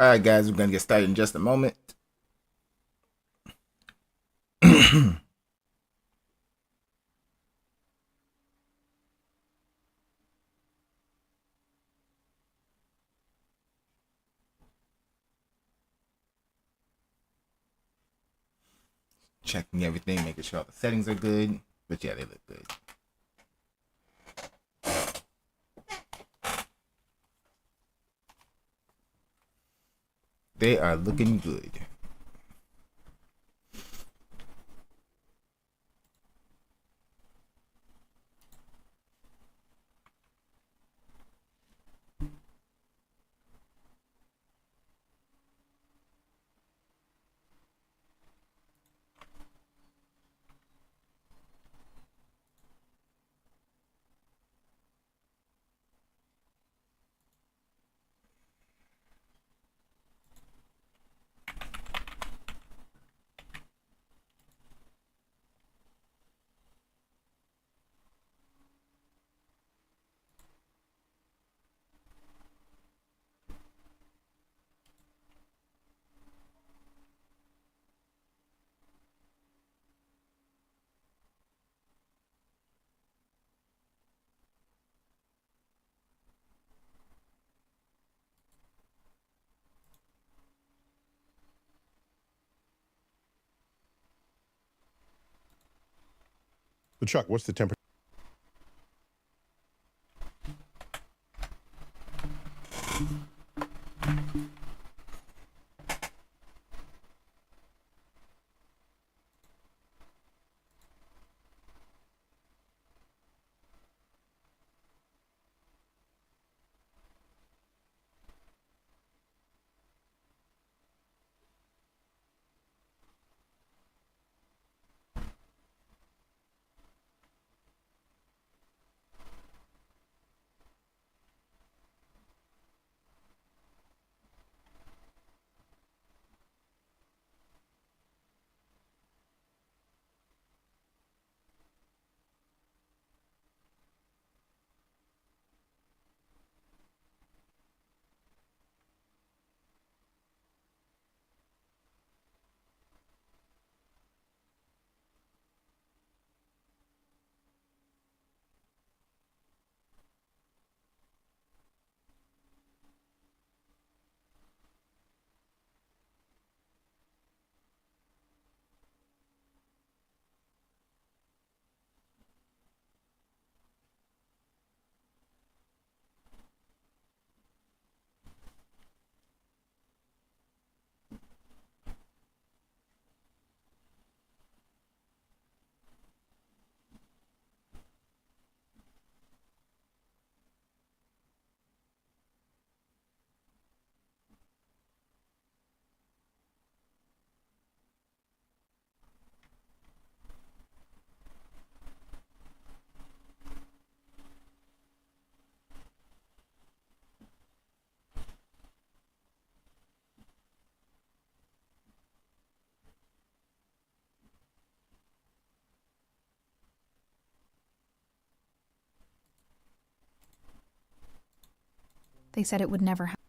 All right, guys, we're going to get started in just a moment. Checking everything, making sure all the settings are good. But yeah, they look good. They are looking good. But Chuck, what's the temperature? They said it would never happen.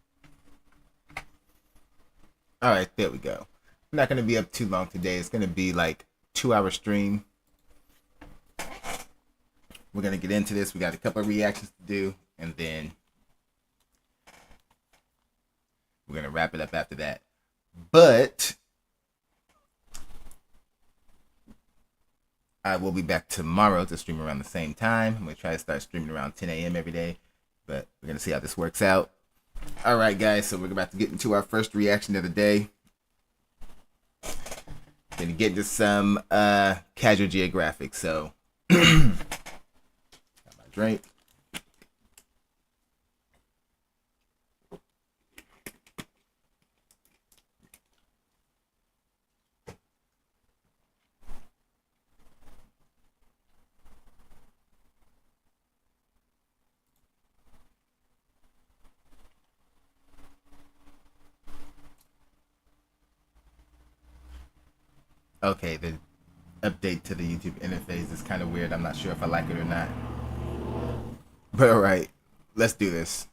All right, there we go. I'm not going to be up too long today. It's going to be like 2 hour stream. We're going to get into this. We got a couple of reactions to do, and then we're going to wrap it up after that. But I will be back tomorrow to stream around the same time. I'm going to try to start streaming around 10 a.m. every day, but we're going to see how this works out. All right, guys, so we're about to get into our first reaction of the day. Gonna get into some casual geographic. So, got my drink. Okay, the update to the YouTube interface is kind of weird. I'm not sure if I like it or not. But all right, let's do this.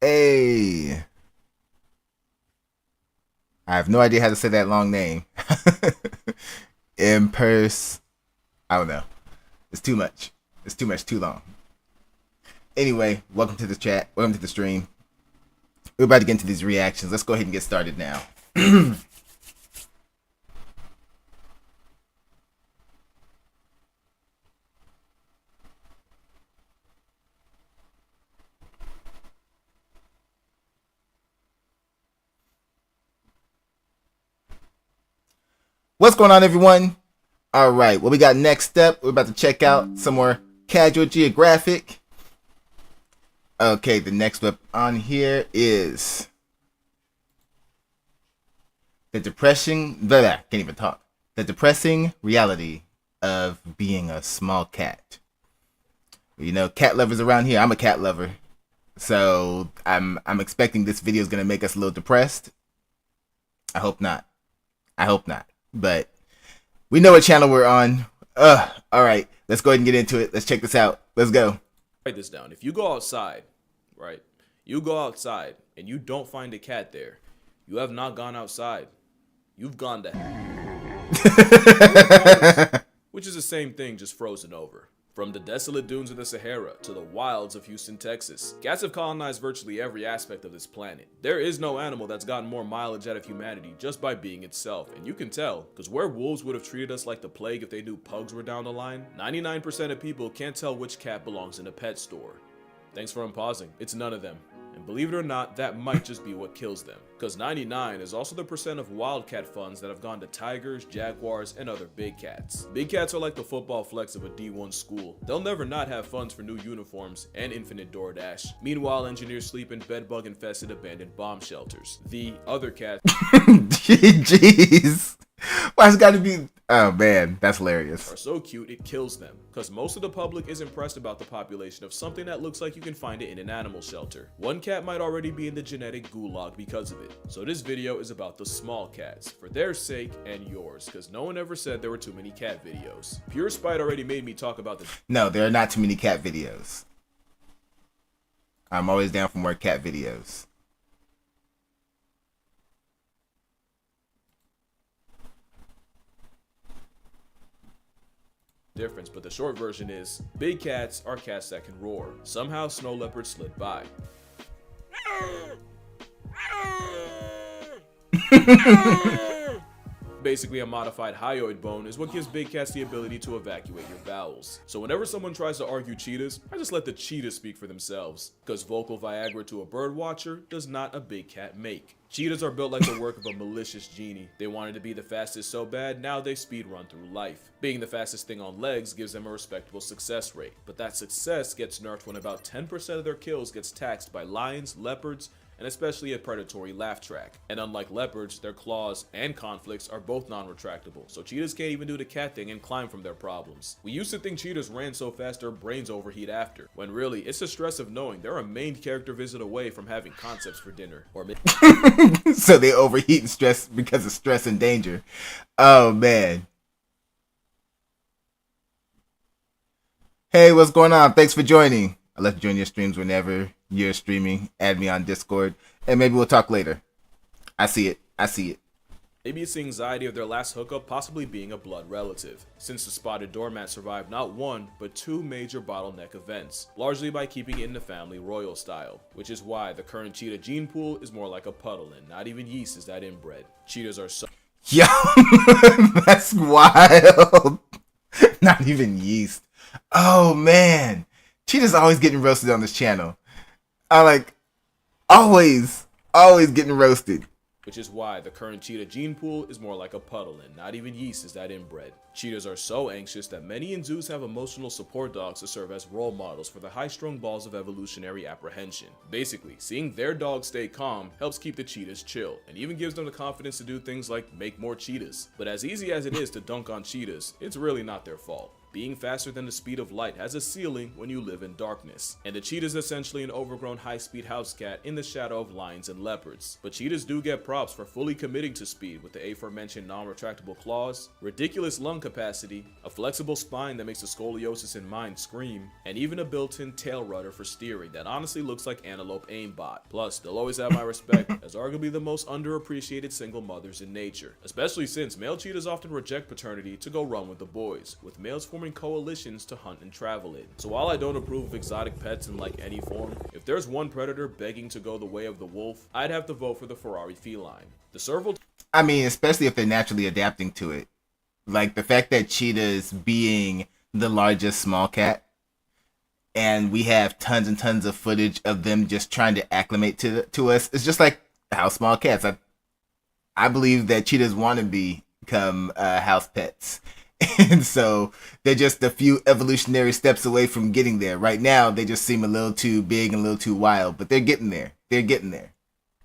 Hey. I have no idea how to say that long name. Impers. I don't know. It's too much. It's too much, too long. Anyway, welcome to the chat. Welcome to the stream. We're about to get into these reactions. Let's go ahead and get started now. What's going on, everyone? All right, what we got next up? We're about to check out some more Casual Geographic. Okay, the next clip on here is the depressing, can't even talk. The depressing reality of being a small cat. You know, cat lovers around here. I'm a cat lover, so I'm expecting this video is gonna make us a little depressed. I hope not. I hope not. But we know what channel we're on. All right, let's go ahead and get into it. Let's check this out. Let's go. Write this down. If you go outside, right? You go outside and you don't find a cat there. You have not gone outside. You've gone to hell. Which is the same thing, just frozen over. From the desolate dunes of the Sahara to the wilds of Houston, Texas, cats have colonized virtually every aspect of this planet. There is no animal that's gotten more mileage out of humanity just by being itself, and you can tell, because where wolves would have treated us like the plague if they knew pugs were down the line, 99% of people can't tell which cat belongs in a pet store. Thanks for unpausing. It's none of them. And believe it or not, that might just be what kills them. Because 99 is also the percent of wildcat funds that have gone to tigers, jaguars, and other big cats. Big cats are like the football flex of a D1 school. They'll never not have funds for new uniforms and infinite DoorDash. Meanwhile, engineers sleep in bedbug-infested abandoned bomb shelters. The other cats Jeez. Why it's gotta be... Oh man, that's hilarious. are so cute it kills them, because most of the public is impressed about the population of something that looks like you can find it in an animal shelter. One cat might already be in the genetic gulag because of it. So this video is about the small cats, for their sake and yours, because no one ever said there were too many cat videos. Pure spite already made me talk about the... No, there are not too many cat videos. I'm always down for more cat videos. difference, but the short version is big cats are cats that can roar. Somehow snow leopards slid by. Basically, a modified hyoid bone is what gives big cats the ability to evacuate your bowels. So whenever someone tries to argue cheetahs, I just let the cheetahs speak for themselves. Because vocal Viagra to a bird watcher does not a big cat make. Cheetahs are built like the work of a malicious genie. They wanted to be the fastest so bad, now they speed run through life. Being the fastest thing on legs gives them a respectable success rate. But that success gets nerfed when about 10% of their kills gets taxed by lions, leopards, and especially a predatory laugh track. And unlike leopards, their claws and conflicts are both non-retractable, so cheetahs can't even do the cat thing and climb from their problems. We used to think cheetahs ran so fast their brains overheat after, when really, it's the stress of knowing they're a main character visit away from having concepts for dinner. Or so they overheat and stress because of stress and danger. Oh man. Hey, what's going on? Thanks for joining. I'll let you join your streams whenever you're streaming. Add me on Discord, and maybe we'll talk later. I see it. I see it. Maybe it's the anxiety of their last hookup possibly being a blood relative, since the spotted doormat survived not one, but two major bottleneck events, largely by keeping it in the family royal style, which is why the current cheetah gene pool is more like a puddle, and not even yeast is that inbred. Cheetahs are so... Yo, that's wild. Not even yeast. Oh man. Cheetah's always getting roasted on this channel. I like always getting roasted. Which is why the current cheetah gene pool is more like a puddle, and not even yeast is that inbred. Cheetahs are so anxious that many in zoos have emotional support dogs to serve as role models for the high-strung balls of evolutionary apprehension. Basically, seeing their dog stay calm helps keep the cheetahs chill, and even gives them the confidence to do things like make more cheetahs. But as easy as it is to dunk on cheetahs, it's really not their fault. Being faster than the speed of light has a ceiling when you live in darkness. And the cheetah is essentially an overgrown high-speed house cat in the shadow of lions and leopards. But cheetahs do get props for fully committing to speed with the aforementioned non-retractable claws, ridiculous lung capacity, a flexible spine that makes the scoliosis in mind scream, and even a built-in tail rudder for steering that honestly looks like antelope aimbot. Plus, they'll always have my respect as arguably the most underappreciated single mothers in nature, especially since male cheetahs often reject paternity to go run with the boys, with males forming coalitions to hunt and travel in. So while I don't approve of exotic pets in like any form, if there's one predator begging to go the way of the wolf, I'd have to vote for the Ferrari feline. The serval, I mean, especially if they're naturally adapting to it. Like the fact that cheetahs being the largest small cat, and we have tons and tons of footage of them just trying to acclimate to us. It's just like how small cats. I believe that cheetahs want to become house pets. And so they're just a few evolutionary steps away from getting there. Right now, they just seem a little too big and a little too wild, but they're getting there. They're getting there.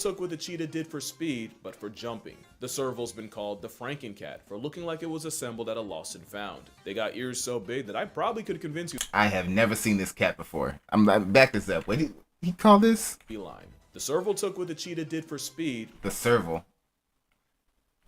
took what the cheetah did for speed, but for jumping. The serval's been called the Frankencat for looking like it was assembled at a lost and found. They got ears so big that I probably could convince you. I have never seen this cat before. I'm back this up. What did he call this? Feline. The serval took what the cheetah did for speed, The serval.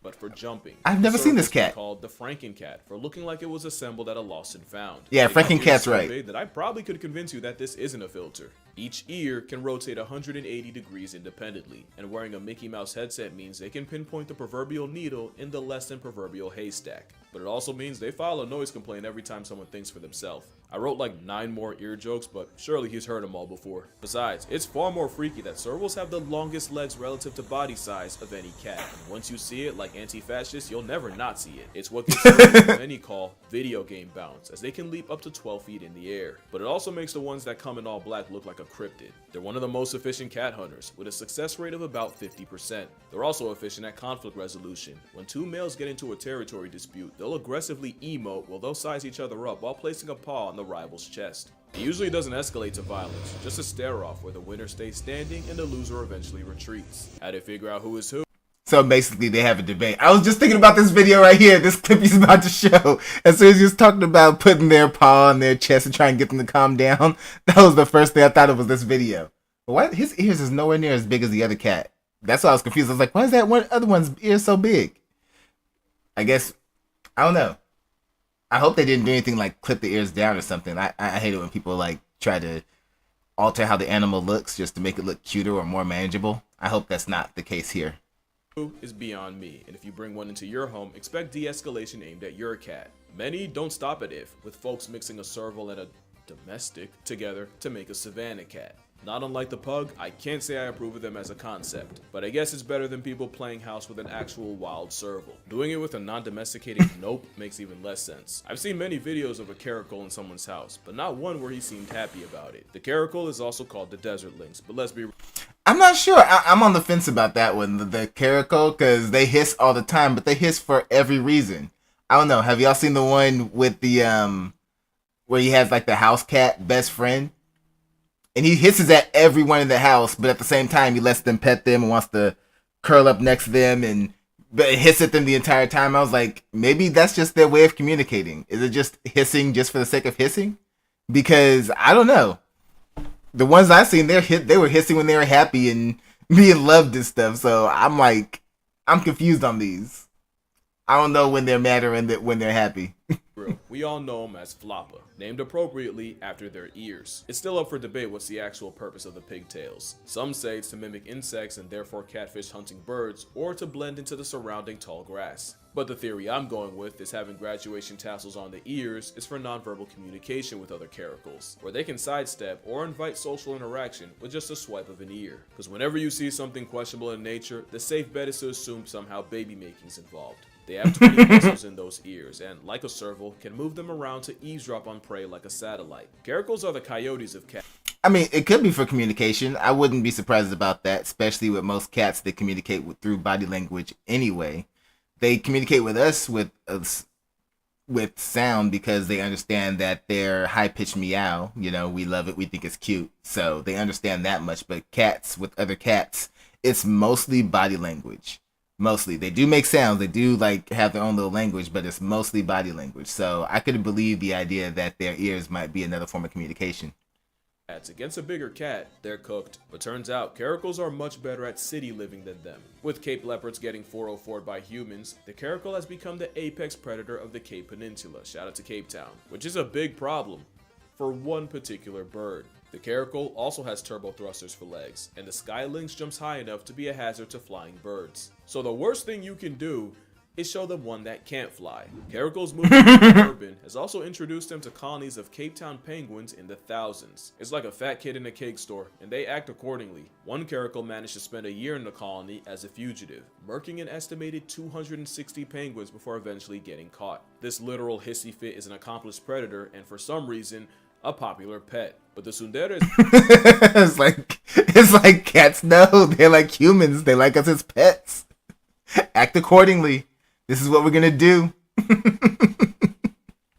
but for jumping. I've never seen this The serval's been cat. called the Frankencat for looking like it was assembled at a lost and found. Yeah, They got ears Frankencat's so right. big that I probably could convince you that this isn't a filter. Each ear can rotate 180 degrees independently, and wearing a Mickey Mouse headset means they can pinpoint the proverbial needle in the less than proverbial haystack. But it also means they file a noise complaint every time someone thinks for themselves. I wrote like 9 more ear jokes, but surely he's heard them all before. Besides, it's far more freaky that servals have the longest legs relative to body size of any cat. And once you see it, like anti-fascists, you'll never not see it. It's what gives servals many call video game bounce, as they can leap up to 12 feet in the air. But it also makes the ones that come in all black look like a cryptid. They're one of the most efficient cat hunters, with a success rate of about 50%. They're also efficient at conflict resolution. When 2 males get into a territory dispute, they'll aggressively emote while they'll size each other up while placing a paw on the rival's chest. It usually doesn't escalate to violence, just a stare-off where the winner stays standing and the loser eventually retreats. How to figure out who is who? So basically, they have a debate. I was just thinking about this video right here, this clip he's about to show. As soon as he was talking about putting their paw on their chest and trying to get them to calm down, that was the first thing I thought of was this video. But why his ears is nowhere near as big as the other cat? That's why I was confused. I was like, why is that one other one's ears so big? I guess, I don't know. I hope they didn't do anything like clip the ears down or something. I hate it when people like try to alter how the animal looks just to make it look cuter or more manageable. I hope that's not the case here. Is beyond me, and if you bring one into your home, expect de-escalation aimed at your cat. Many don't stop at if, with folks mixing a serval and a domestic together to make a savannah cat. Not unlike the pug, I can't say I approve of them as a concept, but I guess it's better than people playing house with an actual wild serval. Doing it with a non-domesticated nope makes even less sense. I've seen many videos of a caracal in someone's house, but not one where he seemed happy about it. The caracal is also called the desert lynx, but let's be I'm not sure. I'm on the fence about that one, the caracal, because they hiss all the time, but they hiss for every reason. I don't know. Have y'all seen the one with the where he has like the house cat best friend, and he hisses at everyone in the house, but at the same time he lets them pet them and wants to curl up next to them and hiss at them the entire time. I was like, maybe that's just their way of communicating. Is it just hissing just for the sake of hissing? Because I don't know. The ones I've seen, they were hissing when they were happy and being loved and stuff. So I'm like, I'm confused on these. I don't know when they're mad or when they're happy. We all know them as Floppa, named appropriately after their ears. It's still up for debate what's the actual purpose of the pigtails. Some say it's to mimic insects and therefore catfish hunting birds, or to blend into the surrounding tall grass. But the theory I'm going with is having graduation tassels on the ears is for nonverbal communication with other caracals, where they can sidestep or invite social interaction with just a swipe of an ear. Because whenever you see something questionable in nature, the safe bet is to assume somehow baby making's involved. They have 20 muscles in those ears, and like a serval, can move them around to eavesdrop on prey like a satellite. Caracals are the coyotes of cats. I mean, it could be for communication. I wouldn't be surprised about that, especially with most cats that communicate through body language anyway. They communicate with us with sound because they understand that their high-pitched meow, we love it, we think it's cute. So they understand that much. But cats, with other cats, it's mostly body language. Mostly. They do make sounds. They do like have their own little language, but it's mostly body language. So I couldn't believe the idea that their ears might be another form of communication. Cats. Against a bigger cat, they're cooked. But turns out, caracals are much better at city living than them. With Cape leopards getting 404'd by humans, the caracal has become the apex predator of the Cape Peninsula. Shout out to Cape Town. Which is a big problem for one particular bird. The caracal also has turbo thrusters for legs, and the sky lynx jumps high enough to be a hazard to flying birds. So the worst thing you can do is show them one that can't fly. Caracal's movement to urban has also introduced them to colonies of Cape Town penguins in the thousands. It's like a fat kid in a cake store, and they act accordingly. One caracal managed to spend a year in the colony as a fugitive, murking an estimated 260 penguins before eventually getting caught. This literal hissy fit is an accomplished predator, and for some reason, a popular pet. But the tsundere is it's like cats know. They're like humans. They like us as pets. Act accordingly. This is what we're gonna do.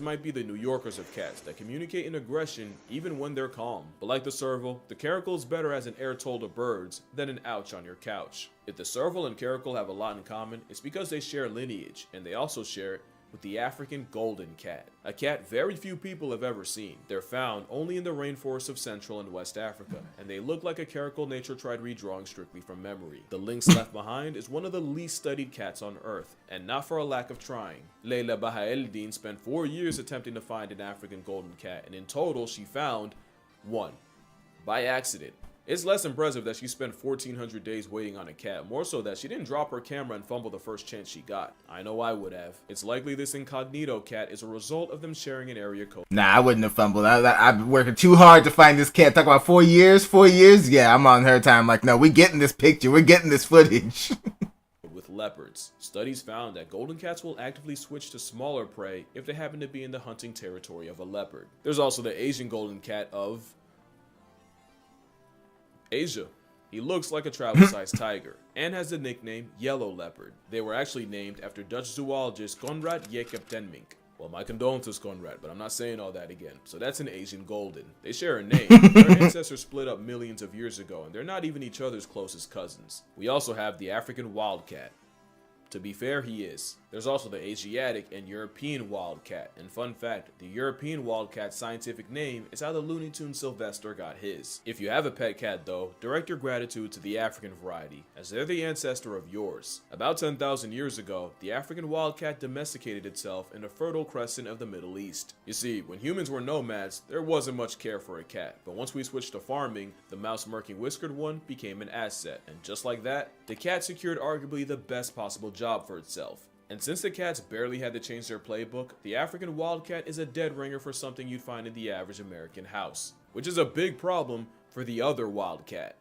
might be the New Yorkers of cats that communicate in aggression even when they're calm. But like the serval, the caracal is better as an air toll to birds than an ouch on your couch. If the serval and caracal have a lot in common, it's because they share lineage, and they also share it with the African golden cat, a cat very few people have ever seen. They're found only in the rainforests of Central and West Africa, and they look like a caracal nature tried redrawing strictly from memory. The lynx left behind is one of the least studied cats on Earth, and not for a lack of trying. Leila Bahaeldin spent 4 years attempting to find an African golden cat, and in total she found one. By accident. It's less impressive that she spent 1,400 days waiting on a cat, more so that she didn't drop her camera and fumble the first chance she got. I know I would have. It's likely this incognito cat is a result of them sharing an area code. Nah, I wouldn't have fumbled. I've been working too hard to find this cat. Talk about 4 years? 4 years? Yeah, I'm on her time. Like, no, we're getting this picture. We're getting this footage. With leopards, studies found that golden cats will actively switch to smaller prey if they happen to be in the hunting territory of a leopard. There's also the Asian golden cat of Asia. He looks like a travel-sized tiger and has the nickname Yellow Leopard. They were actually named after Dutch zoologist Conrad Jacob Tenmink. Well, my condolences, Conrad, but I'm not saying all that again. So that's an Asian golden. They share a name. Their ancestors split up millions of years ago, and they're not even each other's closest cousins. We also have the African wildcat. To be fair, he is. There's also the Asiatic and European wildcat. And fun fact, the European wildcat's scientific name is how the Looney Tunes Sylvester got his. If you have a pet cat though, direct your gratitude to the African variety, as they're the ancestor of yours. About 10,000 years ago, the African wildcat domesticated itself in the Fertile Crescent of the Middle East. You see, when humans were nomads, there wasn't much care for a cat, but once we switched to farming, the mouse-murking whiskered one became an asset, and just like that, the cat secured arguably the best possible job for itself. And since the cats barely had to change their playbook, the African wildcat is a dead ringer for something you'd find in the average American house, which is a big problem for the other wildcat.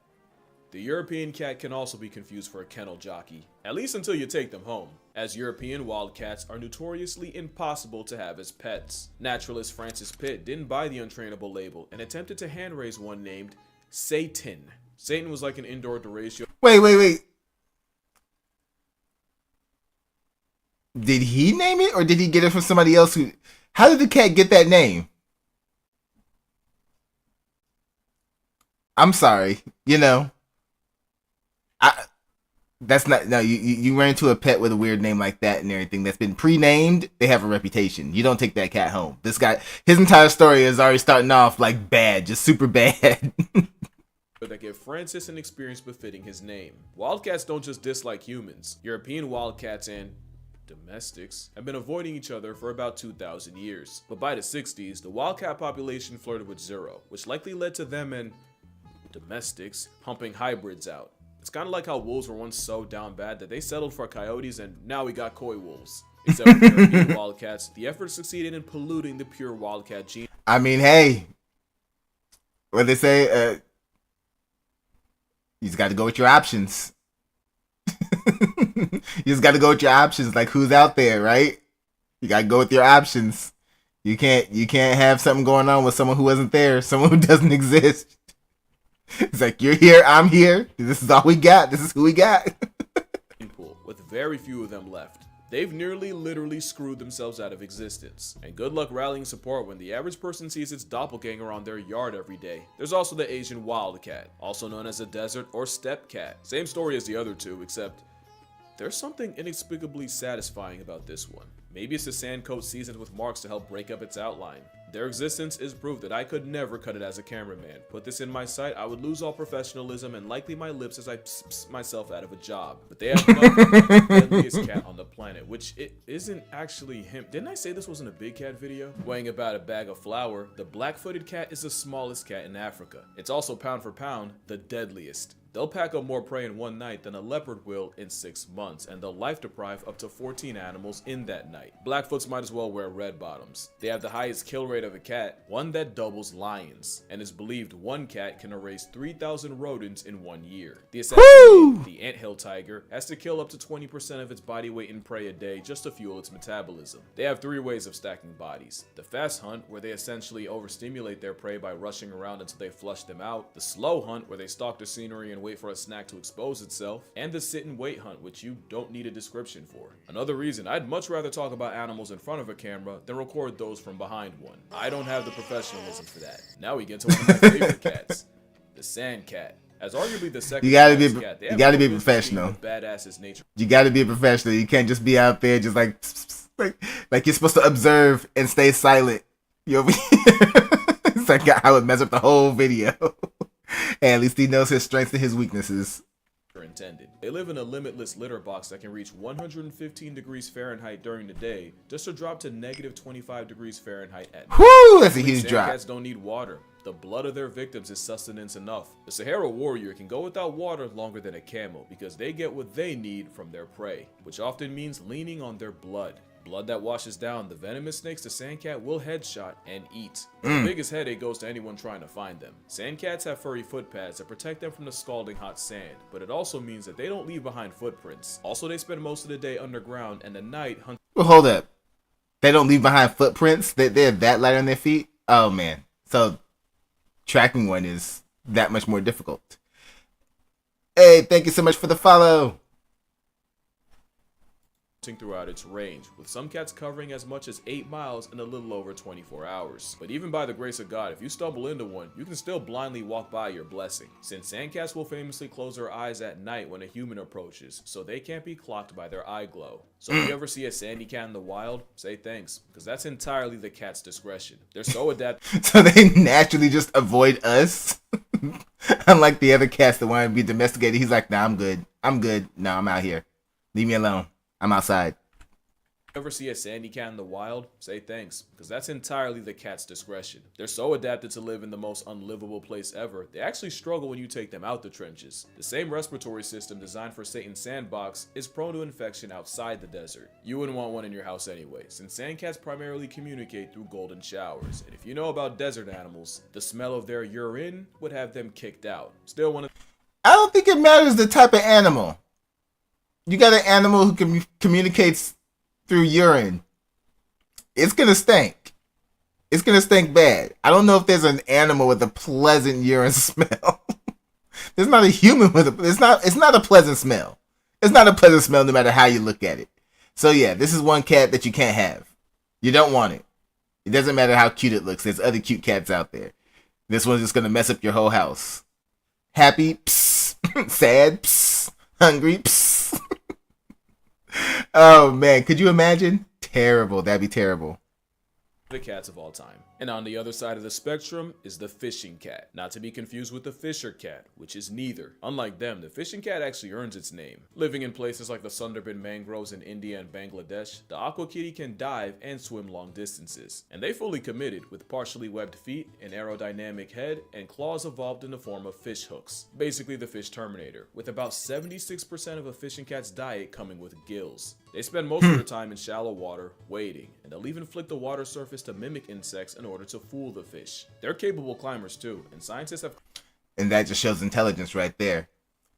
The European cat can also be confused for a kennel jockey, at least until you take them home, as European wildcats are notoriously impossible to have as pets. Naturalist Francis Pitt didn't buy the untrainable label and attempted to hand raise one named Satan. Satan was like an indoor deratio. Wait. Did he name it, or did he get it from somebody else who... How did the cat get that name? I'm sorry. You know. That's not... No, you run into a pet with a weird name like that and everything that's been pre-named, they have a reputation. You don't take that cat home. This guy... His entire story is already starting off like bad. Just super bad. That give Francis an experience befitting his name. Wildcats don't just dislike humans. European wildcats and domestics have been avoiding each other for about 2,000 years. But by the 60s, the wildcat population flirted with zero, which likely led to them and domestics pumping hybrids out. It's kind of like how wolves were once so down bad that they settled for coyotes, and now we got coy wolves. Except for European wildcats, the effort succeeded in polluting the pure wildcat gene. I mean, hey, what they say, you just got to go with your options. You just got to go with your options, like who's out there, right? You got to go with your options. You can't have something going on with someone who wasn't there, someone who doesn't exist. It's like, you're here, I'm here. This is all we got. This is who we got. With very few of them left. They've nearly literally screwed themselves out of existence. And good luck rallying support when the average person sees its doppelganger on their yard every day. There's also the Asian wildcat, also known as a desert or steppe cat. Same story as the other two, except There's something inexplicably satisfying about this one. Maybe it's the sand coat seasoned with marks to help break up its outline. Their existence is proof that I could never cut it as a cameraman. Put this in my sight, I would lose all professionalism and likely my lips as I pss myself out of a job. But they have the deadliest cat on the planet, which it isn't actually him. Didn't I say this wasn't a big cat video? Weighing about a bag of flour, the black-footed cat is the smallest cat in Africa. It's also pound for pound, the deadliest. They'll pack up more prey in one night than a leopard will in 6 months, and they'll life deprive up to 14 animals in that night. Blackfoots might as well wear red bottoms. They have the highest kill rate of a cat, one that doubles lions, and it's believed one cat can erase 3,000 rodents in 1 year. The assassin, the anthill tiger, has to kill up to 20% of its body weight in prey a day just to fuel its metabolism. They have 3 ways of stacking bodies. The fast hunt, where they essentially overstimulate their prey by rushing around until they flush them out. The slow hunt, where they stalk the scenery and wait for a snack to expose itself, and the sit and wait hunt, which you don't need a description for. Another reason I'd much rather talk about animals in front of a camera than record those from behind one. I don't have the professionalism for that. Now we get to one of my favorite cats, the sand cat. As arguably the second cat, you gotta be professional. Badass nature. You gotta be a professional. You can't just be out there just like you're supposed to observe and stay silent. You over here. It's like I would mess up the whole video. And at least he knows his strengths and his weaknesses. Intended. They live in a limitless litter box that can reach 115 degrees Fahrenheit during the day, just to drop to negative 25 degrees Fahrenheit at night. Whoo, that's a huge drop. Cats don't need water. The blood of their victims is sustenance enough. The Sahara warrior can go without water longer than a camel because they get what they need from their prey, which often means leaning on their blood. Blood that washes down the venomous snakes the sandcat will headshot and eat. The biggest headache goes to anyone trying to find them. Sandcats have furry foot pads that protect them from the scalding hot sand, but it also means that they don't leave behind footprints. Also, they spend most of the day underground and the night hunting. Well, hold up. They don't leave behind footprints? They're that light on their feet? Oh, man. So, tracking one is that much more difficult. Hey, thank you so much for the follow. Throughout its range, with some cats covering as much as 8 miles in a little over 24 hours. But even by the grace of God, if you stumble into one, you can still blindly walk by your blessing, since sandcats will famously close their eyes at night when a human approaches, so they can't be clocked by their eye glow. So if you ever see a sandy cat in the wild, say thanks, because that's entirely the cat's discretion. They're so adapted. So they naturally just avoid us? Unlike the other cats that want to be domesticated, he's like, nah, I'm good. I'm good. No, I'm out here. Leave me alone. I'm outside. Ever see a sandy cat in the wild? Say thanks, because that's entirely the cat's discretion. They're so adapted to live in the most unlivable place ever, they actually struggle when you take them out the trenches. The same respiratory system designed for Satan's sandbox is prone to infection outside the desert. You wouldn't want one in your house anyway, since sandcats primarily communicate through golden showers, and if you know about desert animals, the smell of their urine would have them kicked out. Still one of I don't think it matters the type of animal. You got an animal who communicates through urine. It's gonna stink. It's gonna stink bad. I don't know if there's an animal with a pleasant urine smell. There's not a human with a. It's not a pleasant smell. It's not a pleasant smell no matter how you look at it. So yeah, this is one cat that you can't have. You don't want it. It doesn't matter how cute it looks. There's other cute cats out there. This one's just gonna mess up your whole house. Happy, psst. Sad, psst. Hungry, psst. Oh man, could you imagine? Terrible. That'd be terrible. the cats of all time. And on the other side of the spectrum is the fishing cat, not to be confused with the fisher cat, which is neither. Unlike them, the fishing cat actually earns its name. Living in places like the Sundarban mangroves in India and Bangladesh, the aqua kitty can dive and swim long distances. And they fully committed, with partially webbed feet, an aerodynamic head, and claws evolved in the form of fish hooks. Basically the fish terminator, with about 76% of a fishing cat's diet coming with gills. They spend most of their time in shallow water, wading, and they'll even flick the water surface to mimic insects in order to fool the fish. They're capable climbers too, and scientists have... And that just shows intelligence right there.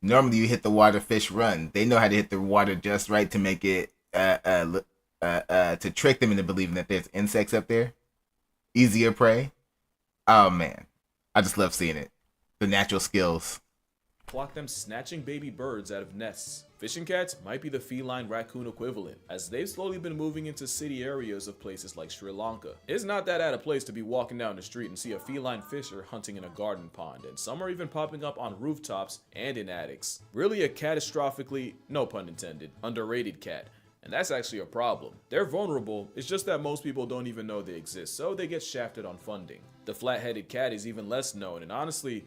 Normally you hit the water, fish run. They know how to hit the water just right to make it, to trick them into believing that there's insects up there. Easier prey. Oh man, I just love seeing it. The natural skills. clock them snatching baby birds out of nests. Fishing cats might be the feline raccoon equivalent, as they've slowly been moving into city areas of places like Sri Lanka. It's not that out of place to be walking down the street and see a feline fisher hunting in a garden pond, and some are even popping up on rooftops and in attics. Really a catastrophically, no pun intended, underrated cat. And that's actually a problem. They're vulnerable, it's just that most people don't even know they exist, so they get shafted on funding. The flat-headed cat is even less known, and honestly,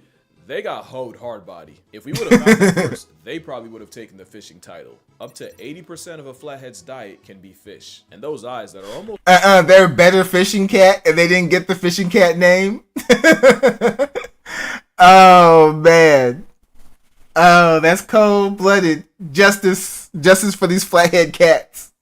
they got hoed hard body. If we would have found them first, they probably would have taken the fishing title. Up to 80% of a flathead's diet can be fish, and those eyes that are almost they're better fishing cat, and they didn't get the fishing cat name. Oh man. Oh, that's cold-blooded. Justice for these flathead cats.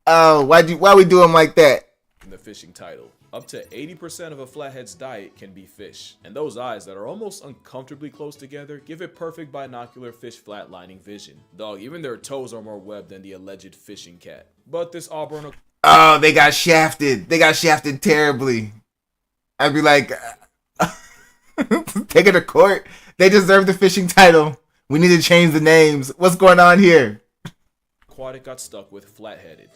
Oh, why we do them like that? the fishing title. Up to 80% of a flathead's diet can be fish, and those eyes that are almost uncomfortably close together give it perfect binocular fish flatlining vision. Dog, even their toes are more webbed than the alleged fishing cat. But this auburn... Oh, they got shafted. They got shafted terribly. I'd be like, take it to court. They deserve the fishing title. We need to change the names. What's going on here? Aquatic got stuck with flat-headed.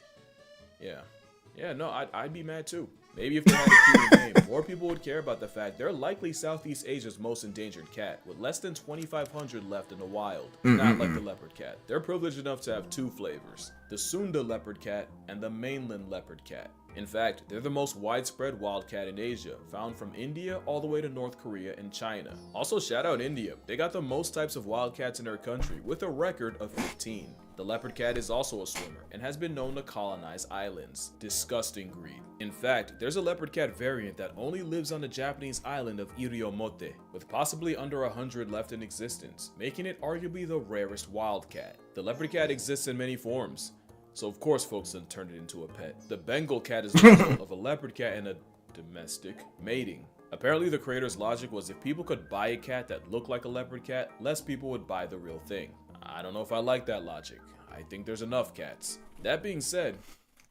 Yeah, no, I'd be mad too. Maybe if they had a cuter name, more people would care about the fact they're likely Southeast Asia's most endangered cat, with less than 2,500 left in the wild. Not like the leopard cat. They're privileged enough to have two flavors, the Sunda leopard cat and the mainland leopard cat. In fact, they're the most widespread wildcat in Asia, found from India all the way to North Korea and China. Also, shout out India. They got the most types of wildcats in their country, with a record of 15. The leopard cat is also a swimmer and has been known to colonize islands. Disgusting greed. In fact, there's a leopard cat variant that only lives on the Japanese island of Iriomote, with possibly under 100 left in existence, making it arguably the rarest wildcat. The leopard cat exists in many forms, so of course folks done turned it into a pet. The Bengal cat is the result of a leopard cat and a domestic mating. Apparently the creator's logic was if people could buy a cat that looked like a leopard cat, less people would buy the real thing. I don't know if I like that logic. I think there's enough cats. That being said,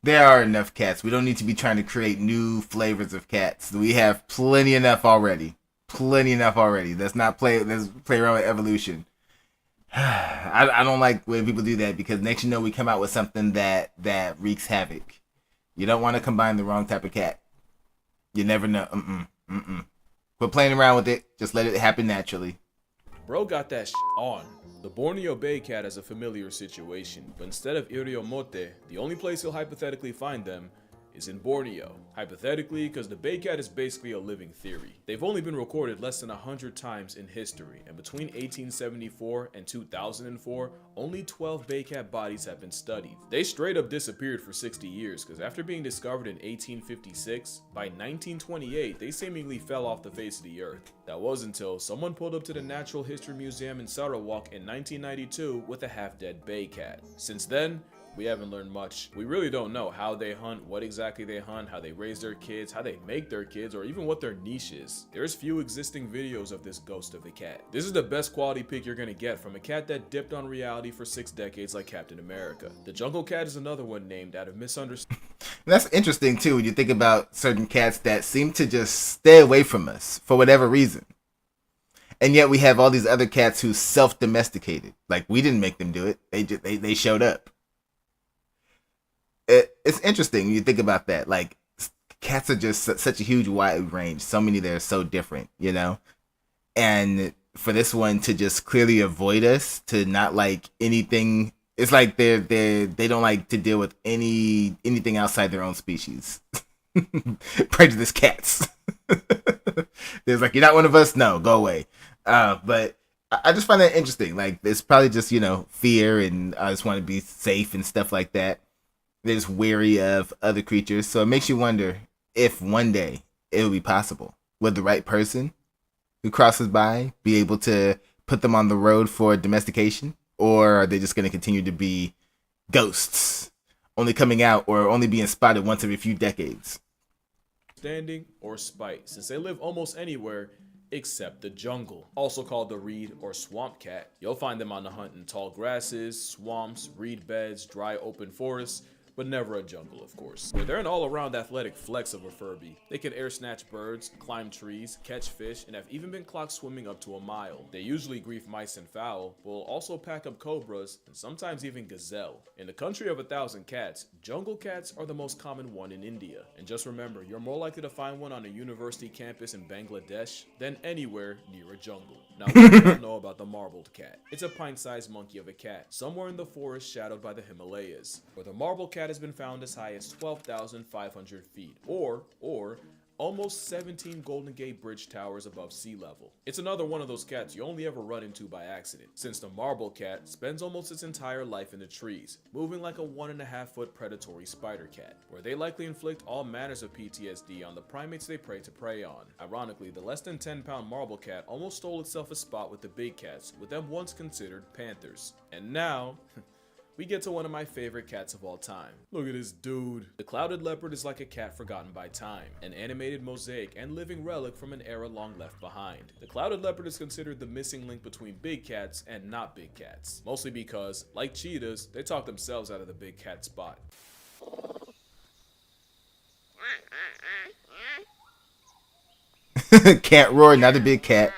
there are enough cats. We don't need to be trying to create new flavors of cats. We have plenty enough already. Let's not play. Let's play around with evolution. I don't like when people do that, because next you know we come out with something that wreaks havoc. You don't want to combine the wrong type of cat. You never know. Quit playing around with it. Just let it happen naturally. bro got that shit on. The Borneo Bay cat has a familiar situation, but instead of Iriomote, the only place you'll hypothetically find them is in Borneo. Hypothetically, because the Bay cat is basically a living theory. They've only been recorded less than 100 times in history, and between 1874 and 2004, only 12 Bay cat bodies have been studied. They straight up disappeared for 60 years, because after being discovered in 1856, by 1928, they seemingly fell off the face of the earth. That was until someone pulled up to the Natural History Museum in Sarawak in 1992 with a half-dead Bay cat. Since then, we haven't learned much. We really don't know how they hunt, what exactly they hunt, how they raise their kids, how they make their kids, or even what their niche is. There's few existing videos of this ghost of a cat. This is the best quality pic you're gonna get from a cat that dipped on reality for 6 decades like Captain America. The jungle cat is another one named out of misunderstanding. That's interesting too when you think about certain cats that seem to just stay away from us for whatever reason. And yet we have all these other cats who self-domesticated. Like, we didn't make them do it. They showed up. It's interesting when you think about that. Like, cats are just such a huge wide range. So many that are so different, you know? And for this one to just clearly avoid us, to not like anything, it's like they don't like to deal with anything outside their own species. Prejudice cats. There's like, you're not one of us? No, go away. But I just find that interesting. Like, it's probably just, you know, fear, and I just want to be safe and stuff like that. They're just wary of other creatures. So it makes you wonder if one day it will be possible. Would the right person who crosses by be able to put them on the road for domestication? Or are they just going to continue to be ghosts, only coming out or only being spotted once every few decades? Standing or spite, since they live almost anywhere except the jungle. Also called the reed or swamp cat. You'll find them on the hunt in tall grasses, swamps, reed beds, dry open forests, but never a jungle, of course. Where they're an all-around athletic flex of a Furby. They can air snatch birds, climb trees, catch fish, and have even been clocked swimming up to a mile. They usually grief mice and fowl, but will also pack up cobras, and sometimes even gazelle. In the country of 1,000 cats, jungle cats are the most common one in India. And just remember, you're more likely to find one on a university campus in Bangladesh than anywhere near a jungle. Now, what do you know about the marbled cat? It's a pint-sized monkey of a cat, somewhere in the forest shadowed by the Himalayas, where the marbled cat has been found as high as 12,500 feet, or almost 17 Golden Gate Bridge towers above sea level. It's another one of those cats you only ever run into by accident, since the marble cat spends almost its entire life in the trees, moving like a 1.5-foot predatory spider cat, where they likely inflict all manners of PTSD on the primates they prey on. Ironically, the less than 10-pound marble cat almost stole itself a spot with the big cats, with them once considered panthers. And now, we get to one of my favorite cats of all time. Look at this dude. The clouded leopard is like a cat forgotten by time, an animated mosaic and living relic from an era long left behind. The clouded leopard is considered the missing link between big cats and not big cats, mostly because, like cheetahs, they talk themselves out of the big cat spot. Cat roar, not a big cat.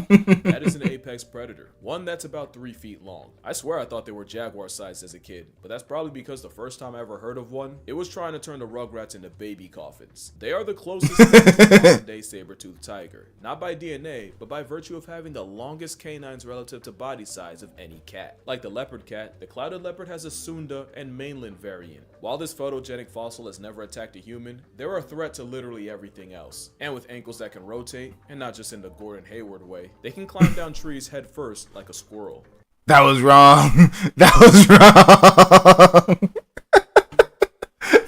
That is an apex predator, one that's about 3 feet long. I swear I thought they were jaguar sized as a kid, but that's probably because the first time I ever heard of one, it was trying to turn the rugrats into baby coffins. They are the closest to the modern-day saber-toothed tiger, not by DNA, but by virtue of having the longest canines relative to body size of any cat. Like the leopard cat, the clouded leopard has a Sunda and mainland variant. While this photogenic fossil has never attacked a human, they're a threat to literally everything else. And with ankles that can rotate, and not just in the Gordon Hayward way, they can climb down trees head first like a squirrel. That was wrong. That was wrong.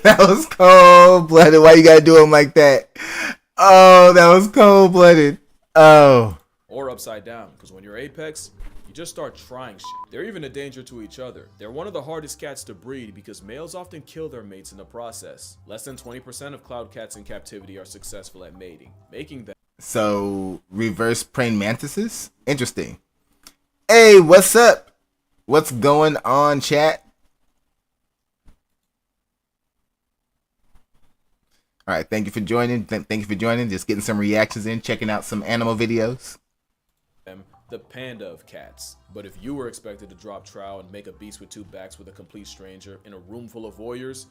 That was cold-blooded. Why you gotta do him like that? Oh, that was cold-blooded. Oh. Or upside down, because when you're apex, you just start trying shit. They're even a danger to each other. They're one of the hardest cats to breed because males often kill their mates in the process. Less than 20% of cloud cats in captivity are successful at mating, making them So, reverse praying mantises? Interesting. Hey, what's up? What's going on, chat? Alright, thank you for joining. Thank you for joining. Just getting some reactions in, checking out some animal videos. the panda of cats. But if you were expected to drop trowel and make a beast with 2 backs with a complete stranger in a room full of voyeurs,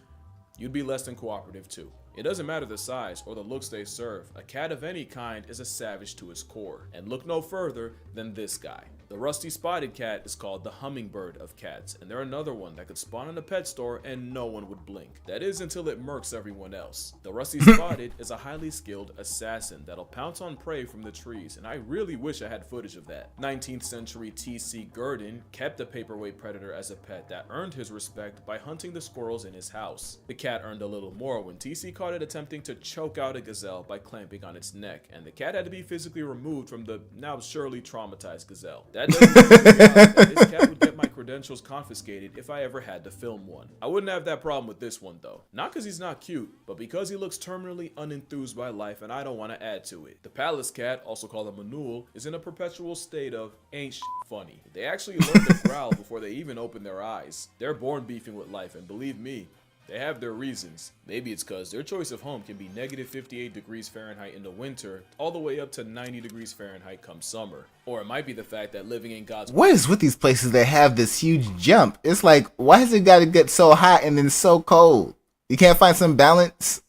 you'd be less than cooperative too. It doesn't matter the size or the looks they serve, a cat of any kind is a savage to its core. And look no further than this guy. The rusty spotted cat is called the hummingbird of cats, and they're another one that could spawn in a pet store and no one would blink. That is until it murks everyone else. The rusty spotted is a highly skilled assassin that'll pounce on prey from the trees, and I really wish I had footage of that. 19th century T.C. Gurdon kept a paperweight predator as a pet that earned his respect by hunting the squirrels in his house. The cat earned a little more when T.C. caught it attempting to choke out a gazelle by clamping on its neck, and the cat had to be physically removed from the now surely traumatized gazelle. That doesn't mean that this cat would get my credentials confiscated if I ever had to film one. I wouldn't have that problem with this one though. Not because he's not cute, but because he looks terminally unenthused by life and I don't want to add to it. The palace cat, also called a manul, is in a perpetual state of ain't funny. They actually learn to growl before they even open their eyes. They're born beefing with life, and believe me, they have their reasons. Maybe it's because their choice of home can be negative 58 degrees Fahrenheit in the winter, all the way up to 90 degrees Fahrenheit come summer. Or it might be the fact that living in God's... What is with these places that have this huge jump? It's like, why has it got to get so hot and then so cold? You can't find some balance?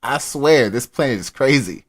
I swear, this planet is crazy.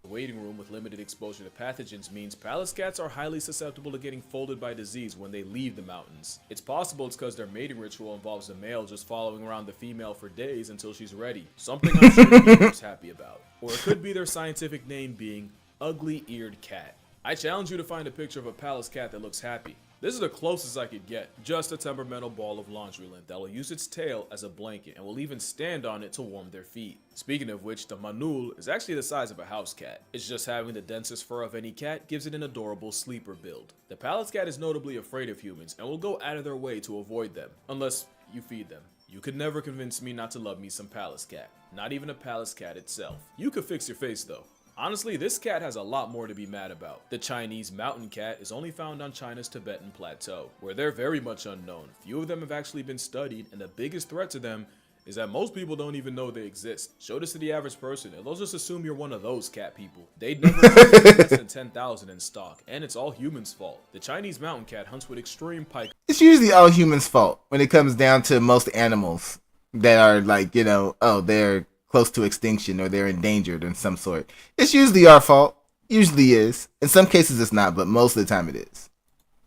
Waiting room with limited exposure to pathogens means palace cats are highly susceptible to getting folded by disease when they leave the mountains. It's possible it's because their mating ritual involves the male just following around the female for days until she's ready, something I'm sure Peter's happy about. Or it could be their scientific name being ugly-eared cat. I challenge you to find a picture of a palace cat that looks happy. This is the closest I could get, just a temperamental ball of laundry lint that will use its tail as a blanket and will even stand on it to warm their feet. Speaking of which, the manul is actually the size of a house cat. It's just having the densest fur of any cat gives it an adorable sleeper build. The palace cat is notably afraid of humans and will go out of their way to avoid them, unless you feed them. You could never convince me not to love me some palace cat, not even a palace cat itself. You could fix your face though. Honestly, this cat has a lot more to be mad about. The Chinese mountain cat is only found on China's Tibetan plateau, where they're very much unknown. Few of them have actually been studied, and the biggest threat to them is that most people don't even know they exist. Show this to the average person, and they'll just assume you're one of those cat people. They'd never know there's less than 10,000 in stock, and it's all humans' fault. The Chinese mountain cat hunts with extreme pike. It's usually all humans' fault when it comes down to most animals that are like, oh, they're close to extinction or they're endangered in some sort. It's usually our fault. Usually is. In some cases it's not, but most of the time it is.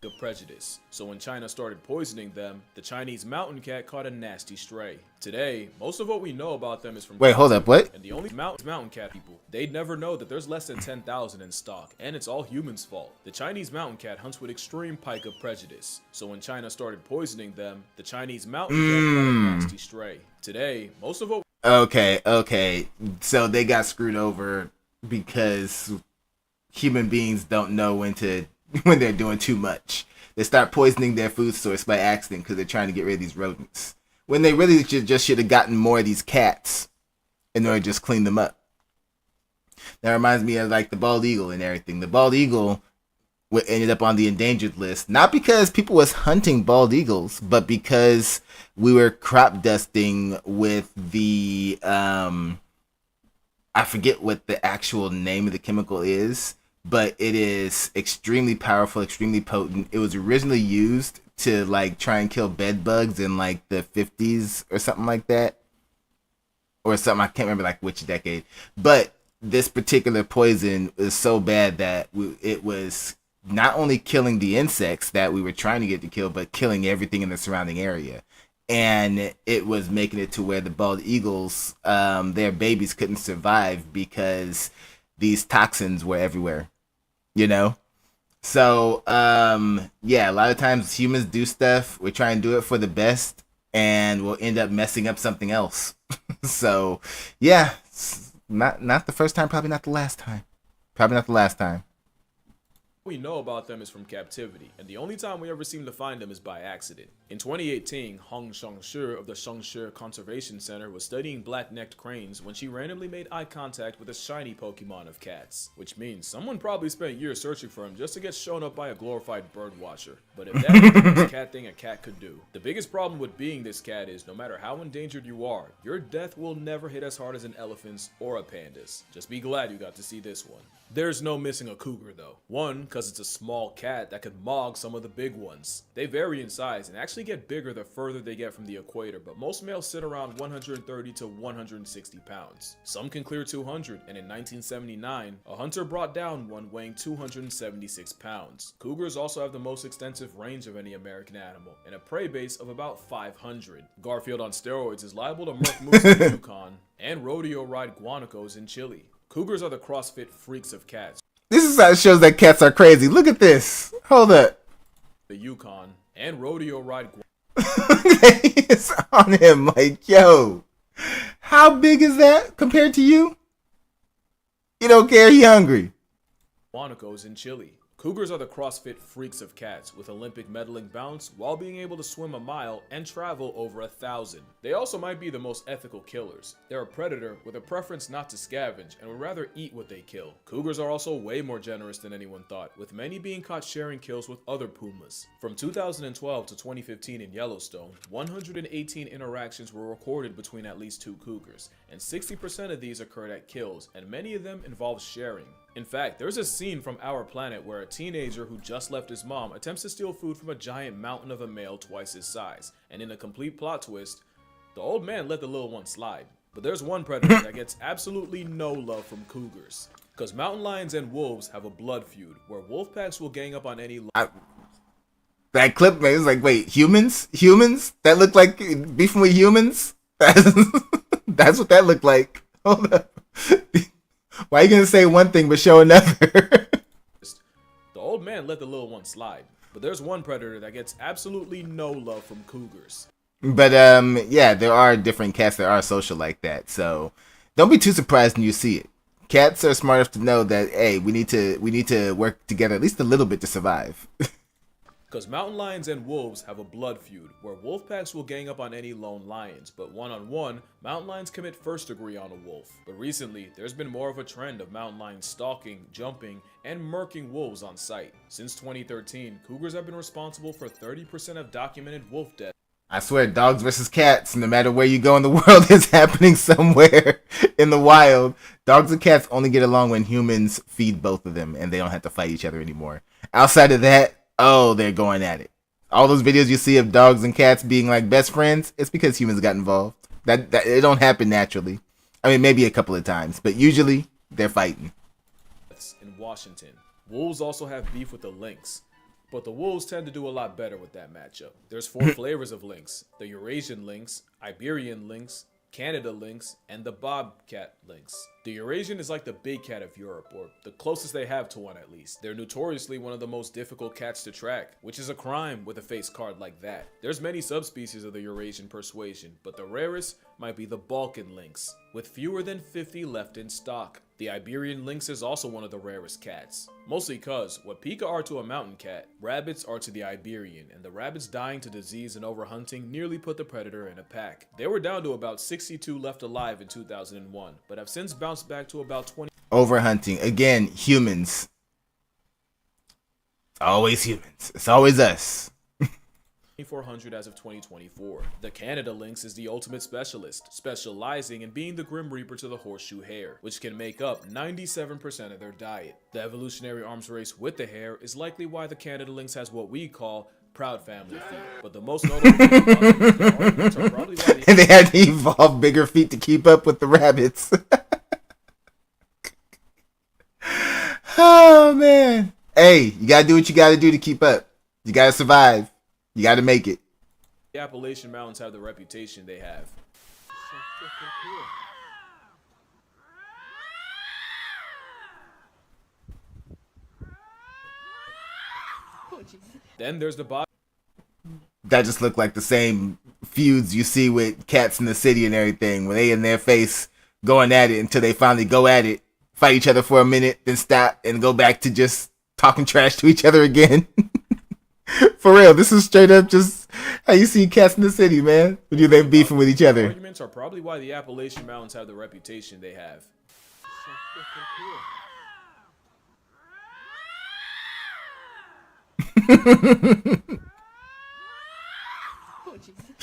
Of prejudice. So when China started poisoning them, the Chinese mountain cat caught a nasty stray. Today, most of what we know about them is from Wait, hold up, what? And the only mountain cat people, they'd never know that there's less than 10,000 in stock, and it's all humans' fault. The Chinese mountain cat hunts with extreme pike of prejudice. So when China started poisoning them, the Chinese mountain cat caught a nasty stray. Today, most of what Okay. So they got screwed over because human beings don't know when they're doing too much. They start poisoning their food source by accident because they're trying to get rid of these rodents. When they really should have gotten more of these cats in order to just clean them up. That reminds me of like the bald eagle and everything. The bald eagle ended up on the endangered list, not because people was hunting bald eagles, but because we were crop dusting with the I forget what the actual name of the chemical is, but it is extremely powerful, extremely potent. It was originally used to like try and kill bed bugs in like the 50s or something like that, or something. I can't remember like which decade, but this particular poison is so bad that it was not only killing the insects that we were trying to get to kill, but killing everything in the surrounding area. And it was making it to where the bald eagles, their babies couldn't survive because these toxins were everywhere, So, yeah, a lot of times humans do stuff. We try and do it for the best, and we'll end up messing up something else. So, yeah, not the first time, probably not the last time. Probably not the last time. we know about them is from captivity, and the only time we ever seem to find them is by accident. In 2018, Hong Shangshi of the Shangshi Conservation Center was studying black-necked cranes when she randomly made eye contact with a shiny Pokemon of cats, which means someone probably spent years searching for him just to get shown up by a glorified bird watcher. But if that was the most cat thing a cat could do. The biggest problem with being this cat is no matter how endangered you are, your death will never hit as hard as an elephant's or a panda's. Just be glad you got to see this one. There's no missing a cougar though. One, because it's a small cat that could mog some of the big ones. They vary in size and actually get bigger the further they get from the equator, but most males sit around 130 to 160 pounds. Some can clear 200, and in 1979, a hunter brought down one weighing 276 pounds. Cougars also have the most extensive range of any American animal, and a prey base of about 500. Garfield on steroids is liable to murk moose in the Yukon, and rodeo ride guanacos in Chile. Cougars are the CrossFit freaks of cats. This is how it shows that cats are crazy. Look at this. Hold up. The Yukon and rodeo ride It's on him like, yo, how big is that compared to you? You don't care, he hungry. guanacos in Chile. Cougars are the CrossFit freaks of cats with Olympic medaling bounce while being able to swim a mile and travel over 1,000. They also might be the most ethical killers. They're a predator with a preference not to scavenge and would rather eat what they kill. Cougars are also way more generous than anyone thought, with many being caught sharing kills with other pumas. From 2012 to 2015 in Yellowstone, 118 interactions were recorded between at least 2 cougars, and 60% of these occurred at kills, and many of them involved sharing. In fact, there's a scene from Our Planet where a teenager who just left his mom attempts to steal food from a giant mountain of a male twice his size, and in a complete plot twist, the old man let the little one slide. But there's one predator that gets absolutely no love from cougars. Because mountain lions and wolves have a blood feud, where wolf packs will gang up on any That clip, man, it's like, wait, humans? Humans? That look like beefing with humans? That's what that looked like. Hold up. Why are you gonna say one thing but show another? The old man let the little one slide. But there's one predator that gets absolutely no love from cougars. But yeah, there are different cats that are social like that. So don't be too surprised when you see it. Cats are smart enough to know that, hey, we need to work together at least a little bit to survive. Because mountain lions and wolves have a blood feud, where wolf packs will gang up on any lone lions, but one-on-one, mountain lions commit first degree on a wolf. But recently, there's been more of a trend of mountain lions stalking, jumping, and murking wolves on sight. Since 2013, cougars have been responsible for 30% of documented wolf deaths. I swear, dogs versus cats, no matter where you go in the world, is happening somewhere in the wild. Dogs and cats only get along when humans feed both of them and they don't have to fight each other anymore. Outside of that, oh, they're going at it. All those videos you see of dogs and cats being like best friends, it's because humans got involved. That it don't happen naturally. I mean, maybe a couple of times, but usually they're fighting. In Washington, wolves also have beef with the lynx. But the wolves tend to do a lot better with that matchup. There's 4 flavors of lynx: the Eurasian lynx, Iberian lynx, Canada lynx, and the bobcat lynx. The Eurasian is like the big cat of Europe, or the closest they have to one at least. They're notoriously one of the most difficult cats to track, which is a crime with a face card like that. There's many subspecies of the Eurasian persuasion, but the rarest might be the Balkan lynx, with fewer than 50 left in stock. The Iberian lynx is also one of the rarest cats, mostly cause what pika are to a mountain cat, rabbits are to the Iberian, and the rabbits dying to disease and overhunting nearly put the predator in a pack. They were down to about 62 left alive in 2001, but have since bounced back to about 20. Overhunting. Again, humans. Always humans. It's always us. 2,400 as of 2024. The Canada lynx is the ultimate specialist, specializing in being the Grim Reaper to the horseshoe hare, which can make up 97% of their diet. The evolutionary arms race with the hare is likely why the Canada lynx has what we call proud family feet, but the most notable arguments are probably why And they had to evolve bigger feet to keep up with the rabbits. Oh, man. Hey, you gotta do what you gotta do to keep up. You gotta survive. You gotta make it. the Appalachian Mountains have the reputation they have. Then there's the body. That just looked like the same feuds you see with cats in the city and everything, where they in their face going at it until they finally go at it, fight each other for a minute, then stop and go back to just talking trash to each other again. For real, this is straight up just how you see cats in the city, man. When you they beefing with each other. Arguments are probably why the Appalachian Mountains have the reputation they have.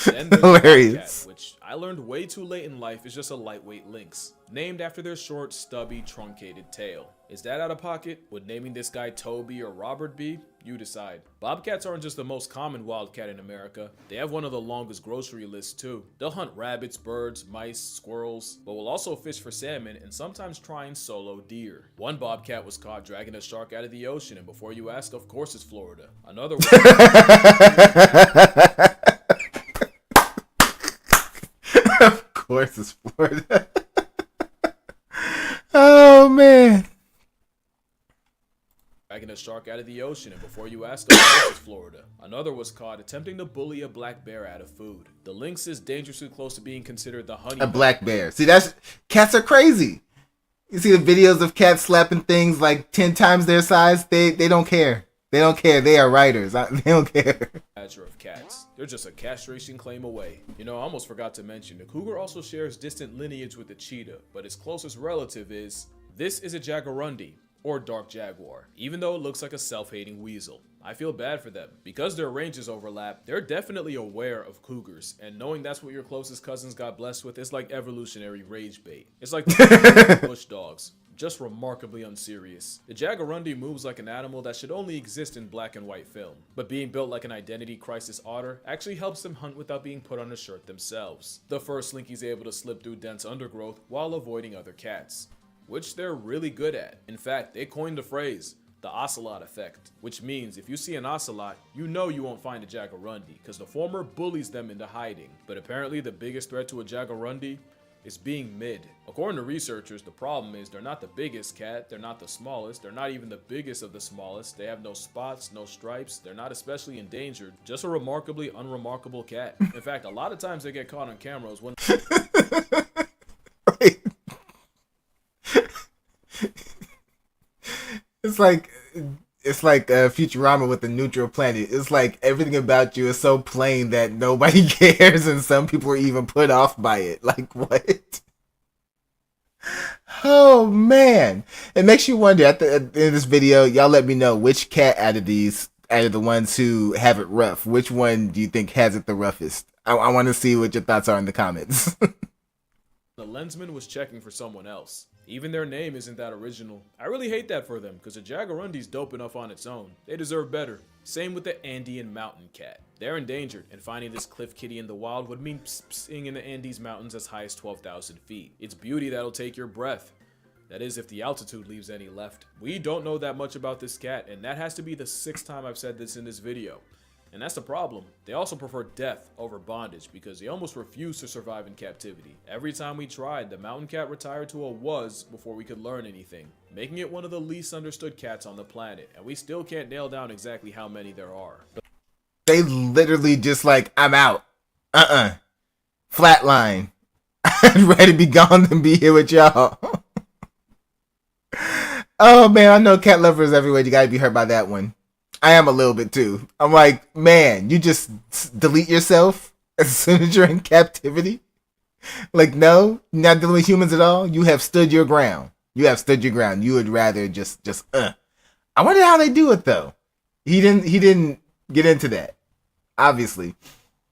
Then there's Hilarious. the bobcat, which I learned way too late in life is just a lightweight lynx, named after their short, stubby, truncated tail. Is that out of pocket? Would naming this guy Toby or Robert be? You decide. Bobcats aren't just the most common wildcat in America. They have one of the longest grocery lists too. They'll hunt rabbits, birds, mice, squirrels, but will also fish for salmon and sometimes try and solo deer. One bobcat was caught dragging a shark out of the ocean, and before you ask, of course it's Florida. Another one. Of course it's Florida. Oh, man. Dragging a shark out of the ocean, and before you ask, of course it's Florida. Another was caught attempting to bully a black bear out of food. The lynx is dangerously close to being considered the honey. A black bear. See, that's cats are crazy. You see the videos of cats slapping things like 10 times their size. They don't care. They don't care. They are writers. They don't care. Badger of cats. They're just a castration claim away. You know, I almost forgot to mention, the cougar also shares distant lineage with the cheetah, but its closest relative is, this is a jaguarundi, or dark jaguar, even though it looks like a self-hating weasel. I feel bad for them. Because their ranges overlap, they're definitely aware of cougars, and knowing that's what your closest cousins got blessed with is like evolutionary rage bait. It's like the bush dogs. Just remarkably unserious. The jaguarundi moves like an animal that should only exist in black and white film, but being built like an identity crisis otter actually helps them hunt without being put on a shirt themselves. The fur slinky's able to slip through dense undergrowth while avoiding other cats, which they're really good at. In fact, they coined the phrase, the ocelot effect, which means if you see an ocelot, you know you won't find a jaguarundi, because the former bullies them into hiding. But apparently the biggest threat to a jaguarundi is being mid. According to researchers, the problem is they're not the biggest cat, they're not the smallest, they're not even the biggest of the smallest, they have no spots, no stripes, they're not especially endangered, just a remarkably unremarkable cat. In fact, a lot of times they get caught on cameras when It's like it's like Futurama with the neutral planet. It's like everything about you is so plain that nobody cares, and some people are even put off by it. Like, what? Oh man, it makes you wonder. At the end of this video, y'all let me know which cat out of the ones who have it rough, which one do you think has it the roughest? I want to see what your thoughts are in the comments. The lensman was checking for someone else. Even their name isn't that original. I really hate that for them, because a jaguarundi's dope enough on its own. They deserve better. Same with the Andean mountain cat. They're endangered, and finding this cliff kitty in the wild would mean psing in the Andes mountains as high as 12,000 feet. It's beauty that'll take your breath. That is, if the altitude leaves any left. We don't know that much about this cat, and that has to be the 6th time I've said this in this video. And that's the problem. They also prefer death over bondage because they almost refuse to survive in captivity. Every time we tried, the mountain cat retired to a was before we could learn anything, making it one of the least understood cats on the planet, and we still can't nail down exactly how many there are. They literally just like, I'm out. Flatline. I'd rather be gone than be here with y'all. Oh man, I know cat lovers everywhere. You gotta be hurt by that one. I am a little bit too. I'm like, man, you just delete yourself as soon as you're in captivity? Like, no, not dealing with humans at all. You have stood your ground. You have stood your ground. You would rather just. I wonder how they do it though. He didn't get into that, obviously.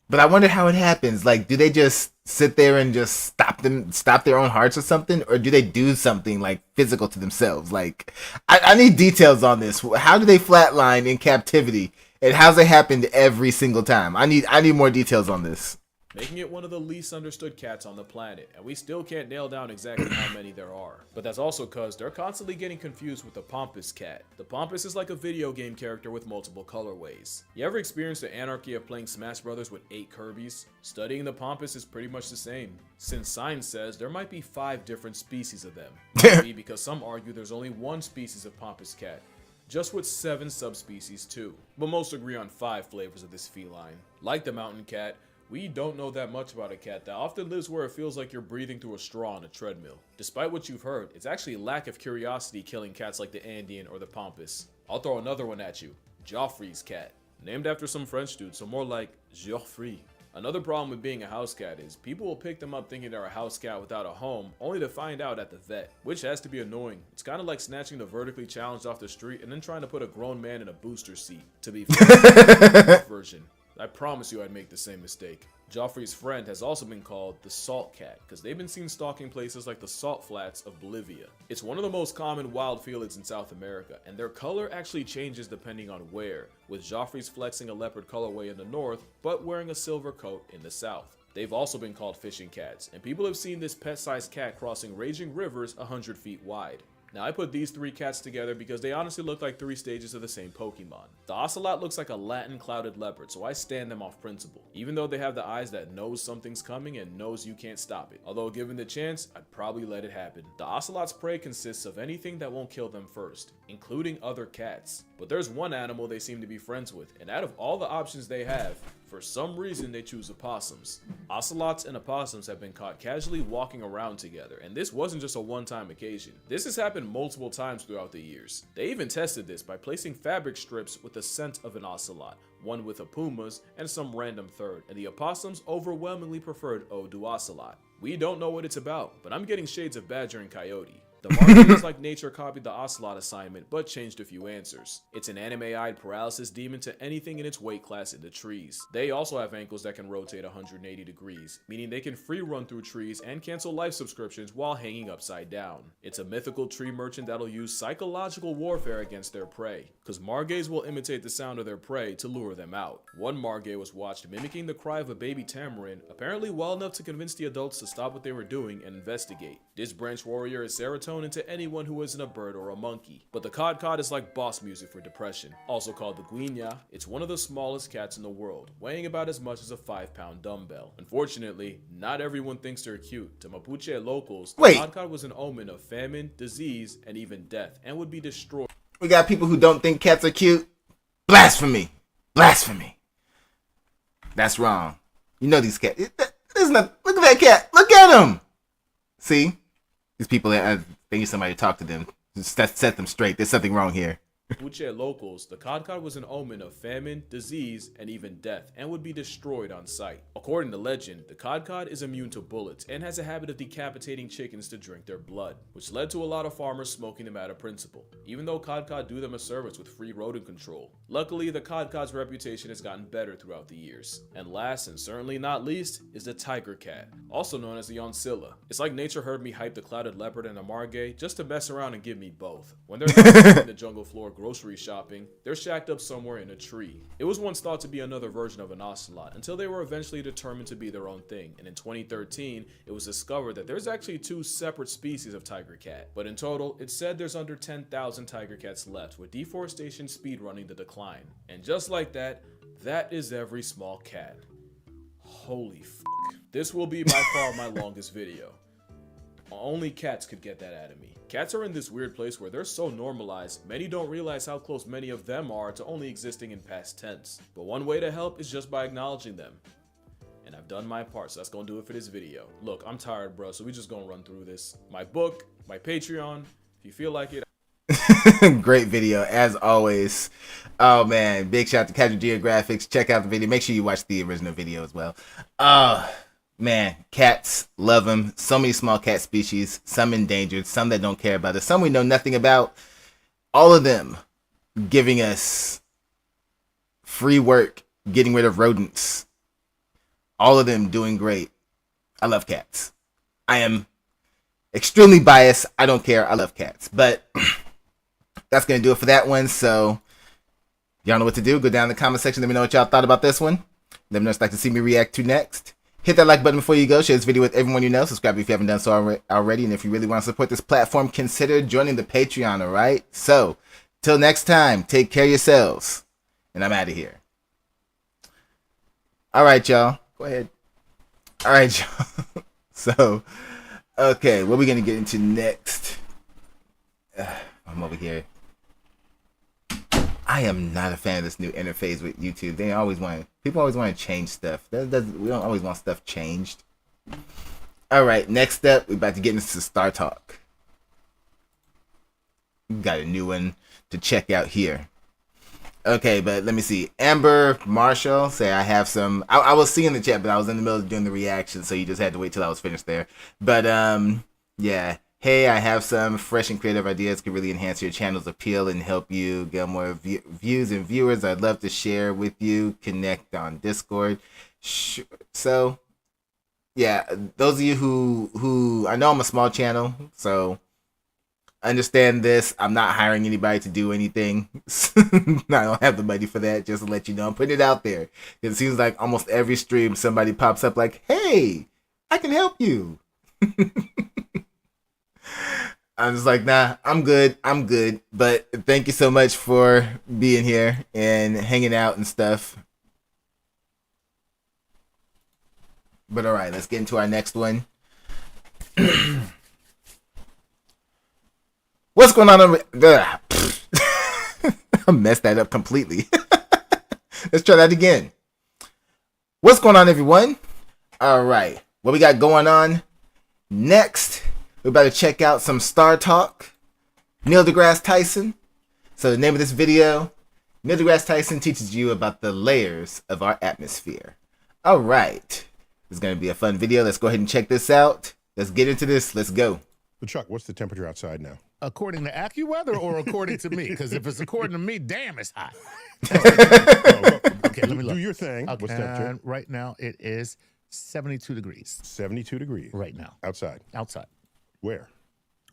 But I wonder how it happens. Like, do they just sit there and just stop their own hearts or something? Or do they do something like physical to themselves? Like, I need details on this. How do they flatline in captivity? And how's it happened every single time? I need more details on this. Making it one of the least understood cats on the planet, and we still can't nail down exactly how many there are. But that's also cause they're constantly getting confused with the Pampas cat. The Pampas is like a video game character with multiple colorways. You ever experienced the anarchy of playing Smash Brothers with 8 Kirbys? Studying the Pampas is pretty much the same, since science says there might be 5 different species of them. Maybe because some argue there's only 1 species of Pampas cat, just with 7 subspecies too. But most agree on 5 flavors of this feline. Like the mountain cat, we don't know that much about a cat that often lives where it feels like you're breathing through a straw on a treadmill. Despite what you've heard, it's actually lack of curiosity killing cats like the Andean or the Pampas. I'll throw another one at you. Joffrey's cat. Named after some French dude, so more like Geoffrey. Another problem with being a house cat is people will pick them up thinking they're a house cat without a home, only to find out at the vet, which has to be annoying. It's kind of like snatching the vertically challenged off the street and then trying to put a grown man in a booster seat. To be fair, version. I promise you I'd make the same mistake. Joffrey's friend has also been called the Salt Cat because they've been seen stalking places like the Salt Flats of Bolivia. It's one of the most common wild felids in South America, and their color actually changes depending on where, with Joffrey's flexing a leopard colorway in the north, but wearing a silver coat in the south. They've also been called fishing cats, and people have seen this pet-sized cat crossing raging rivers 100 feet wide. Now I put these 3 cats together because they honestly look like 3 stages of the same Pokemon. The Ocelot looks like a Latin clouded leopard, so I stand them off principle, even though they have the eyes that knows something's coming and knows you can't stop it. Although given the chance, I'd probably let it happen. The Ocelot's prey consists of anything that won't kill them first, including other cats. But there's one animal they seem to be friends with, and out of all the options they have, for some reason they choose opossums. Ocelots and opossums have been caught casually walking around together, and this wasn't just a one-time occasion. This has happened multiple times throughout the years. They even tested this by placing fabric strips with the scent of an ocelot, one with a pumas, and some random third, and the opossums overwhelmingly preferred Ode to Ocelot. We don't know what it's about, but I'm getting shades of badger and coyote. The market is like nature copied the Ocelot assignment, but changed a few answers. It's an anime-eyed paralysis demon to anything in its weight class in the trees. They also have ankles that can rotate 180 degrees, meaning they can free run through trees and cancel life subscriptions while hanging upside down. It's a mythical tree merchant that'll use psychological warfare against their prey, because margays will imitate the sound of their prey to lure them out. One margay was watched mimicking the cry of a baby tamarin, apparently well enough to convince the adults to stop what they were doing and investigate. This branch warrior is serotonin to anyone who isn't a bird or a monkey. But the cod is like boss music for depression. Also called the guinya, it's one of the smallest cats in the world, weighing about as much as a 5-pound dumbbell. Unfortunately, not everyone thinks they're cute. To Mapuche locals, the cod was an omen of famine, disease, and even death, and would be destroyed. We got people who don't think cats are cute. Blasphemy. Blasphemy. That's wrong. You know these cats. Look at that cat. Look at him. See? These people, they need somebody to talk to them. Set them straight. There's something wrong here. Uche locals, the cod was an omen of famine, disease, and even death, and would be destroyed on sight. According to legend, the cod is immune to bullets and has a habit of decapitating chickens to drink their blood, which led to a lot of farmers smoking them out of principle, even though cod do them a service with free rodent control. Luckily, the cod's reputation has gotten better throughout the years. And last and certainly not least is the tiger cat, also known as the oncilla. It's like nature heard me hype the clouded leopard and a margay just to mess around and give me both. When they're not in the jungle floor grocery shopping, they're shacked up somewhere in a tree. It was once thought to be another version of an ocelot until they were eventually determined to be their own thing, and in 2013 it was discovered that there's actually 2 separate species of tiger cat, but in total it's said there's under 10,000 tiger cats left, with deforestation speedrunning the decline. And just like that, that is every small cat. Holy f***. This will be by far my longest video. Only cats could get that out of me. Cats are in this weird place where they're so normalized, many don't realize how close many of them are to only existing in past tense. But one way to help is just by acknowledging them. And I've done my part, so that's gonna do it for this video. Look, I'm tired, bro, so we just gonna run through this. My book, my Patreon, if you feel like it. Great video, as always. Oh man, big shout out to Casual Geographics. Check out the video. Make sure you watch the original video as well. Man, cats, love them. So many small cat species, some endangered, some that don't care about us, some we know nothing about. All of them giving us free work, getting rid of rodents. All of them doing great. I love cats. I am extremely biased. I don't care. I love cats. But that's going to do it for that one. So y'all know what to do. Go down in the comment section. Let me know what y'all thought about this one. Let me know what you'd like to see me react to next. Hit that like button before you go. Share this video with everyone you know. Subscribe if you haven't done so already. And if you really want to support this platform, consider joining the Patreon, alright? So, till next time, take care of yourselves. And I'm out of here. Alright, y'all. Go ahead. Alright, y'all. So, okay, what are we going to get into next? I'm over here. I am not a fan of this new interface with YouTube. People always want to change stuff. We don't always want stuff changed. All right, next up, we're about to get into Star Talk. Got a new one to check out here. Okay, but let me see. Amber Marshall say I have some. I was seeing the chat, but I was in the middle of doing the reaction, so you just had to wait till I was finished there. But yeah. Hey, I have some fresh and creative ideas could really enhance your channel's appeal and help you get more views and viewers. I'd love to share with you. Connect on Discord. So, yeah, those of you who I know I'm a small channel, so understand this. I'm not hiring anybody to do anything. I don't have the money for that. Just to let you know, I'm putting it out there. It seems like almost every stream somebody pops up like, "Hey, I can help you." I'm just like, nah, I'm good. But thank you so much for being here and hanging out and stuff. But all right, let's get into our next one. What's going on over there? I messed that up completely. Let's try that again. What's going on, everyone? All right, what we got going on next? We're about to check out some Star Talk. Neil deGrasse Tyson. So the name of this video, Neil deGrasse Tyson teaches you about the layers of our atmosphere. All right. This is going to be a fun video. Let's go ahead and check this out. Let's get into this. Let's go. But Chuck, what's the temperature outside now? According to AccuWeather or according to me? Because if it's according to me, damn, it's hot. Okay, let me look. Do your thing. Okay, What's the temperature? right now it is 72 degrees. 72 degrees. Right now. Outside. Outside. Where?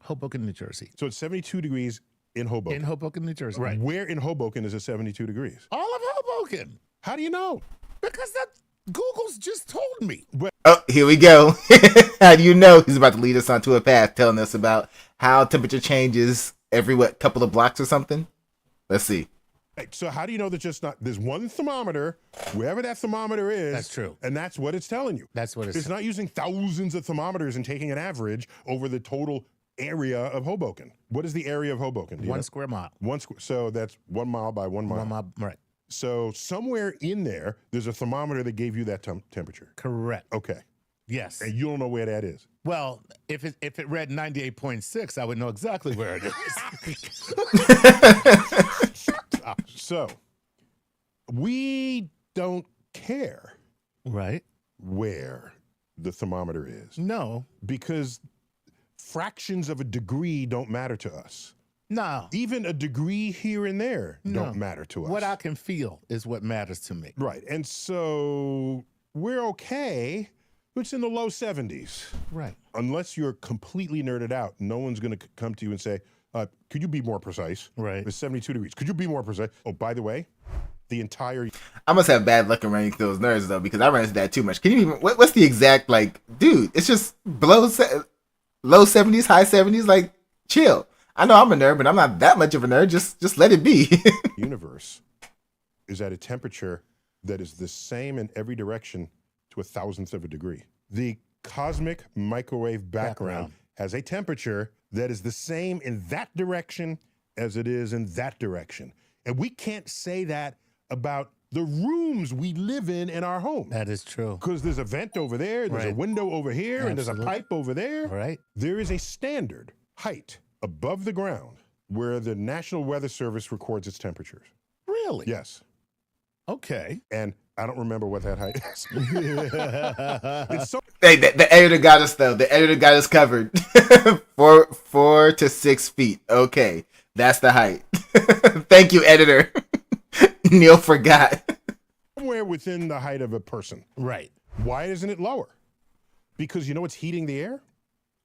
Hoboken, New Jersey. So it's 72 degrees in Hoboken. In Hoboken, New Jersey. Right. Where in Hoboken is it 72 degrees? All of Hoboken. How do you know? Because that Google's just told me. Oh, here we go. How do you know? He's about to lead us onto a path telling us about how temperature changes every, couple of blocks or something? Let's see. Right, so how do you know there's one thermometer, wherever that thermometer is. That's true. And that's what it's telling you. That's what it's not using thousands of thermometers and taking an average over the total area of Hoboken. What is the area of Hoboken? 1 square mile. So that's 1 mile by 1 mile. 1 mile, right. So somewhere in there's a thermometer that gave you that temperature. Correct. Okay. Yes. and you don't know where that is. Well, if it read 98.6, I would know exactly where it is. So we don't care Right? where the thermometer is No. because fractions of a degree don't matter to us. No. Even a degree here and there No. don't matter to us. What I can feel is what matters to me. Right. And so we're okay. It's in the low 70s. Right. Unless You're completely nerded out, no one's going to come to you and say, could you be more precise? Right. It's 72 degrees. Could you be more precise? Oh, by the way, the entire... I must have bad luck around those nerds though, because I run into that too much. Can you even? What's the exact dude? It's just low 70s, high 70s. Like, chill. I know I'm a nerd, but I'm not that much of a nerd. Just let it be. universe is at a temperature that is the same in every direction to 1,000th of a degree. The cosmic microwave background has a temperature that is the same in that direction as it is in that direction. And we can't say that about the rooms we live in our home. That is true. Because there's a vent over there, there's a Right. window over here, and there's a Absolutely. pipe over there. Right. There is a standard height above the ground where the National Weather Service records its temperatures. Really? Yes. Okay. And I don't remember what that height is. It's so Hey, the editor got us though. The editor got us covered. 4 to 6 feet. Okay, that's the height. Thank you, editor. Neil forgot. somewhere within the height of a person. Right. Why isn't it lower? Because you know what's heating the air?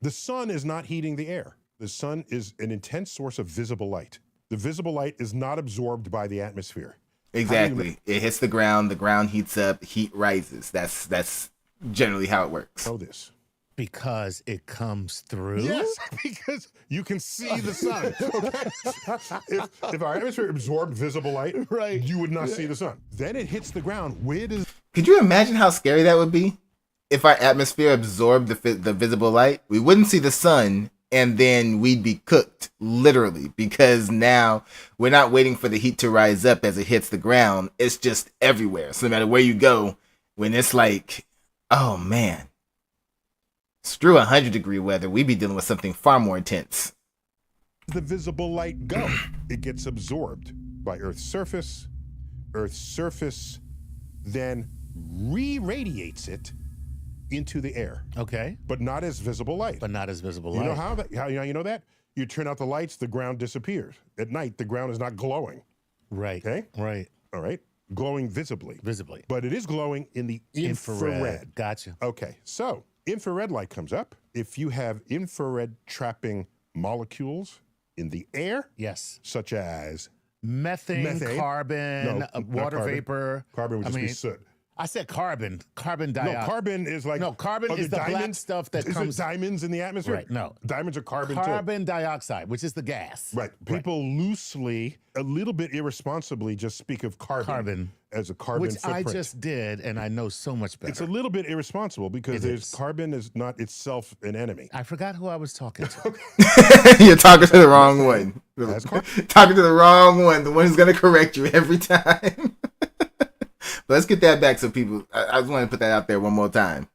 The sun is not heating the air. The sun is an intense source of visible light. The visible light is not absorbed by the atmosphere. Exactly. It hits the ground heats up, heat rises. That's generally how it works. Know this. Because it comes through? Yes, because you can see the sun. Okay? If our atmosphere absorbed visible light, Right. you would not see the sun. Then it hits the ground. Where does Could you imagine how scary that would be? If our atmosphere absorbed the visible light, we wouldn't see the sun, and then we'd be cooked, literally, because now we're not waiting for the heat to rise up as it hits the ground. It's just everywhere. So no matter where you go, when it's like, oh man, screw 100-degree weather, we'd be dealing with something far more intense. the visible light go? It gets absorbed by Earth's surface. Earth's surface then re-radiates it into the air, Okay. but not as visible light. But not as visible You light. know how you know that? You turn out the lights, the ground disappears. At night, the ground is not glowing. Right. Okay? Right. All right? Glowing visibly. Visibly. But it is glowing in the infrared. Gotcha. Okay, so infrared light comes up. If you have infrared trapping molecules in the air, Yes. such as Methane, carbon, No, not water carbon. vapor. carbon would I just be mean, soot. I said carbon. Carbon No, dioxide. carbon is like No, carbon are is there the black diamonds? stuff that is comes- there diamonds in the atmosphere? Right, no. Diamonds are carbon too. Carbon dioxide, which is the gas. Right. People loosely, a little bit irresponsibly, just speak of carbon as a carbon Which footprint. I just did, and I know so much better. It's a little bit irresponsible because It is. carbon is not itself an enemy. I forgot who I was talking to. You're talking to the wrong one. That's carbon. Talking to the wrong one, the one who's going to correct you every time. But let's get that back so people, I just want to put that out there one more time.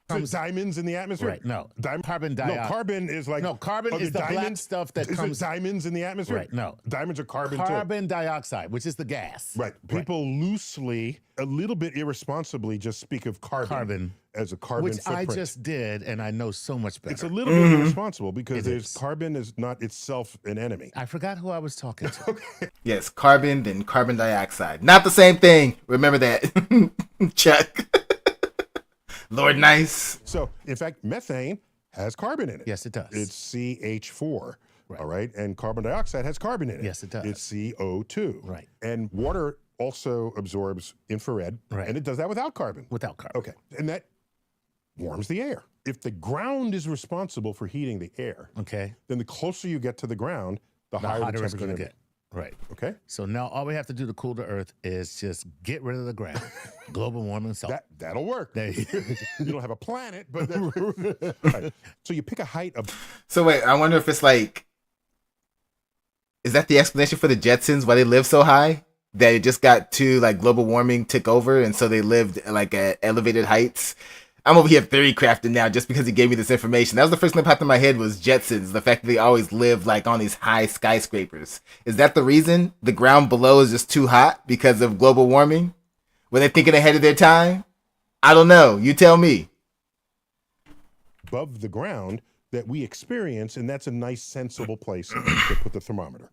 Is there diamonds in the atmosphere? Right, no. Carbon Carbon No, dioxide. carbon is like No, carbon are is there the black diamonds? stuff that is comes- there diamonds in the atmosphere? Right, no. Diamonds are carbon too. Carbon dioxide, which is the gas. Right. People loosely, a little bit irresponsibly, just speak of carbon as a carbon Which footprint. I just did, and I know so much better. It's a little bit irresponsible because It is. carbon is not itself an enemy. I forgot who I was talking to. Yes, carbon, then carbon dioxide. Not the same thing. Remember that. Chuck. Lord Nice. So, in fact, methane has carbon in it. Yes, it does. It's CH4. Right. All right. And carbon dioxide has carbon in it. Yes, it does. It's CO2. Right. And water also absorbs infrared. Right. And it does that without carbon. Without carbon. Okay. And that warms the air. If the ground is responsible for heating the air, Okay. then the closer you get to the ground, the The higher the hotter it's temperature going to gonna get. Right. be. Okay. So now all we have to do to cool the earth is just get rid of the ground. Global warming salt. That'll work. There you- You don't have a planet, but right. So you pick a height of So wait, I wonder if it's like, is that the explanation for the Jetsons, why they live so high? that it just got too like global warming took over, and so they lived like at elevated heights. I'm over here theory crafting now just because he gave me this information. That was the first thing that popped in my head was Jetsons, the fact that they always live like on these high skyscrapers. Is that the reason the ground below is just too hot because of global warming? Were they thinking ahead of their time? I don't know. You tell me. Above the ground that we experience, and that's a nice, sensible place to put the thermometer.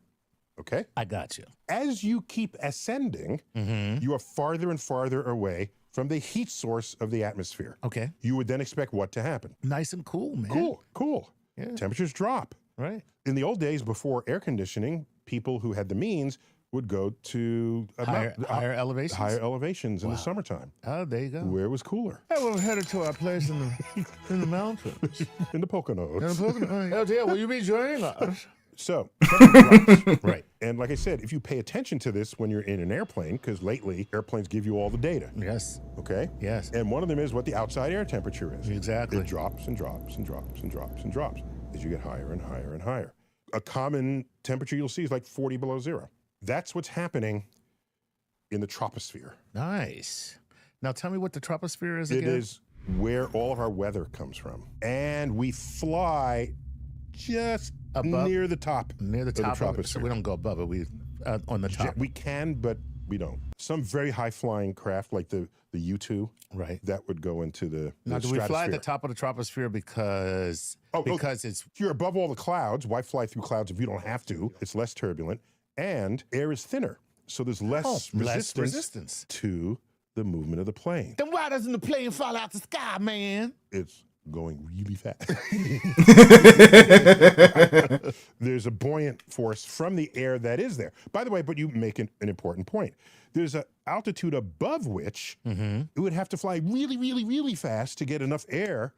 Okay? I got you. As you keep ascending, you are farther and farther away from the heat source of the atmosphere. Okay. You would then expect what to happen? Nice and cool, man. Cool. Yeah. Temperatures drop. Right. In the old days, before air conditioning, people who had the means would go to Higher elevations? higher elevations in the summertime, Oh, there you go. where it was cooler. Hey, we're headed to our place in the mountains. In the Poconos. Oh, dear, will you be joining us? So, temperature drops. Right. And like I said, if you pay attention to this when you're in an airplane, because lately airplanes give you all the data, Yes. okay? Yes. And one of them is what the outside air temperature is. Exactly. It drops and drops and drops and drops and drops as you get higher and higher and higher. A common temperature you'll see is like 40 below zero. That's what's happening in the troposphere. Nice. Now tell me what the troposphere is It again. is where all of our weather comes from. And we fly just Above? near the top. Near the of the top of it. troposphere. So we don't go above it. We on the top. We can, but we don't. Some very high-flying craft, like the U-2, Right. that would go into the Now, do we fly at the stratosphere. top of the troposphere because it's If you're above all the clouds, why fly through clouds if you don't have to? It's less turbulent, and air is thinner, so there's less resistance to the movement of the plane. then why doesn't the plane fall out the sky, man? It's going really fast. There's a buoyant force from the air that is there. By the way, but you make an important point. There's an altitude above which it would have to fly really, really, really fast to get enough air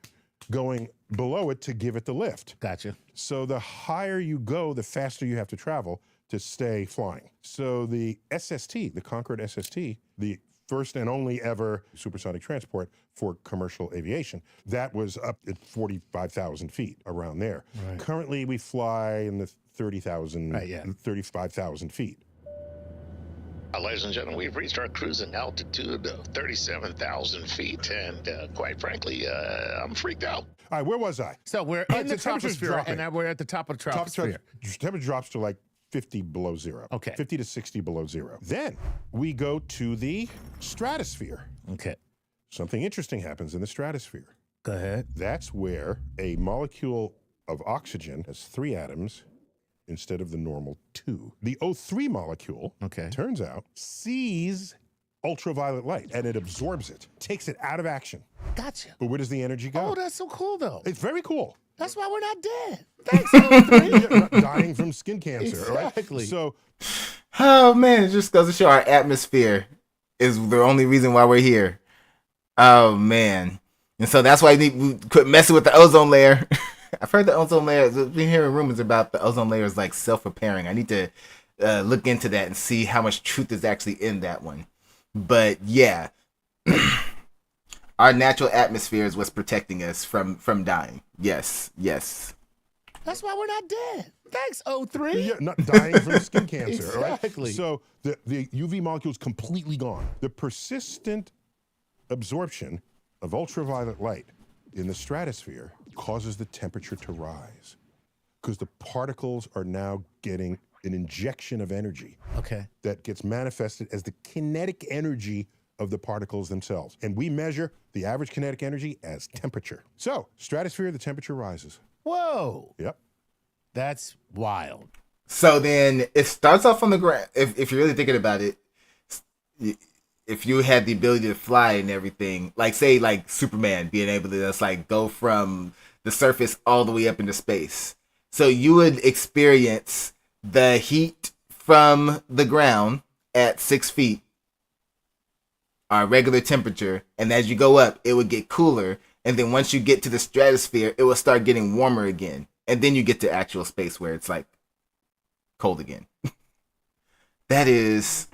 going below it to give it the lift. Gotcha. So the higher you go, the faster you have to travel to stay flying. So the SST, the Concorde SST, the first and only ever supersonic transport for commercial aviation, that was up at 45,000 feet, around there. Right. Currently, we fly in the 30,000, Right, yeah. 35,000 feet. Ladies and gentlemen, we've reached our cruising altitude of 37,000 feet, and quite frankly, I'm freaked out. All right, where was I? So we're All right, in the the temperature's troposphere, dropping. and we're at the top of the Top troposphere. temperature drops to like 50 below zero. Okay. 50 to 60 below zero. Then we go to the stratosphere. Okay. Something interesting happens in the stratosphere. Go ahead. That's where a molecule of oxygen has 3 atoms instead of the normal 2. The O3 molecule, Okay. turns out, sees ultraviolet light and it absorbs it, takes it out of action. Gotcha. But where does the energy go? Oh, that's so cool, though. It's very cool. That's why we're not dead. Thanks, O3. You're not dying from skin cancer, all right? Exactly. So Oh man, it just goes to show our atmosphere is the only reason why we're here. Oh man, and so that's why we quit messing with the ozone layer. I've heard the ozone layer. I've been hearing rumors about the ozone layer is like self-repairing. I need to look into that and see how much truth is actually in that one. But yeah, our natural atmosphere is what's protecting us from dying. Yes. That's why we're not dead. Thanks, O3. yeah, not dying from skin cancer, all right? Exactly. So the UV molecule is completely gone. The persistent absorption of ultraviolet light in the stratosphere causes the temperature to rise because the particles are now getting an injection of energy Okay. that gets manifested as the kinetic energy of the particles themselves. And we measure the average kinetic energy as temperature. So, stratosphere, the temperature rises. Whoa. Yep. That's wild. So then it starts off on the ground. If you're really thinking about it, if you had the ability to fly and everything, like say like Superman being able to just like go from the surface all the way up into space, so you would experience the heat from the ground at 6 feet, our regular temperature, and as you go up, it would get cooler, and then once you get to the stratosphere, it will start getting warmer again, and then you get to actual space where it's like cold again. That is,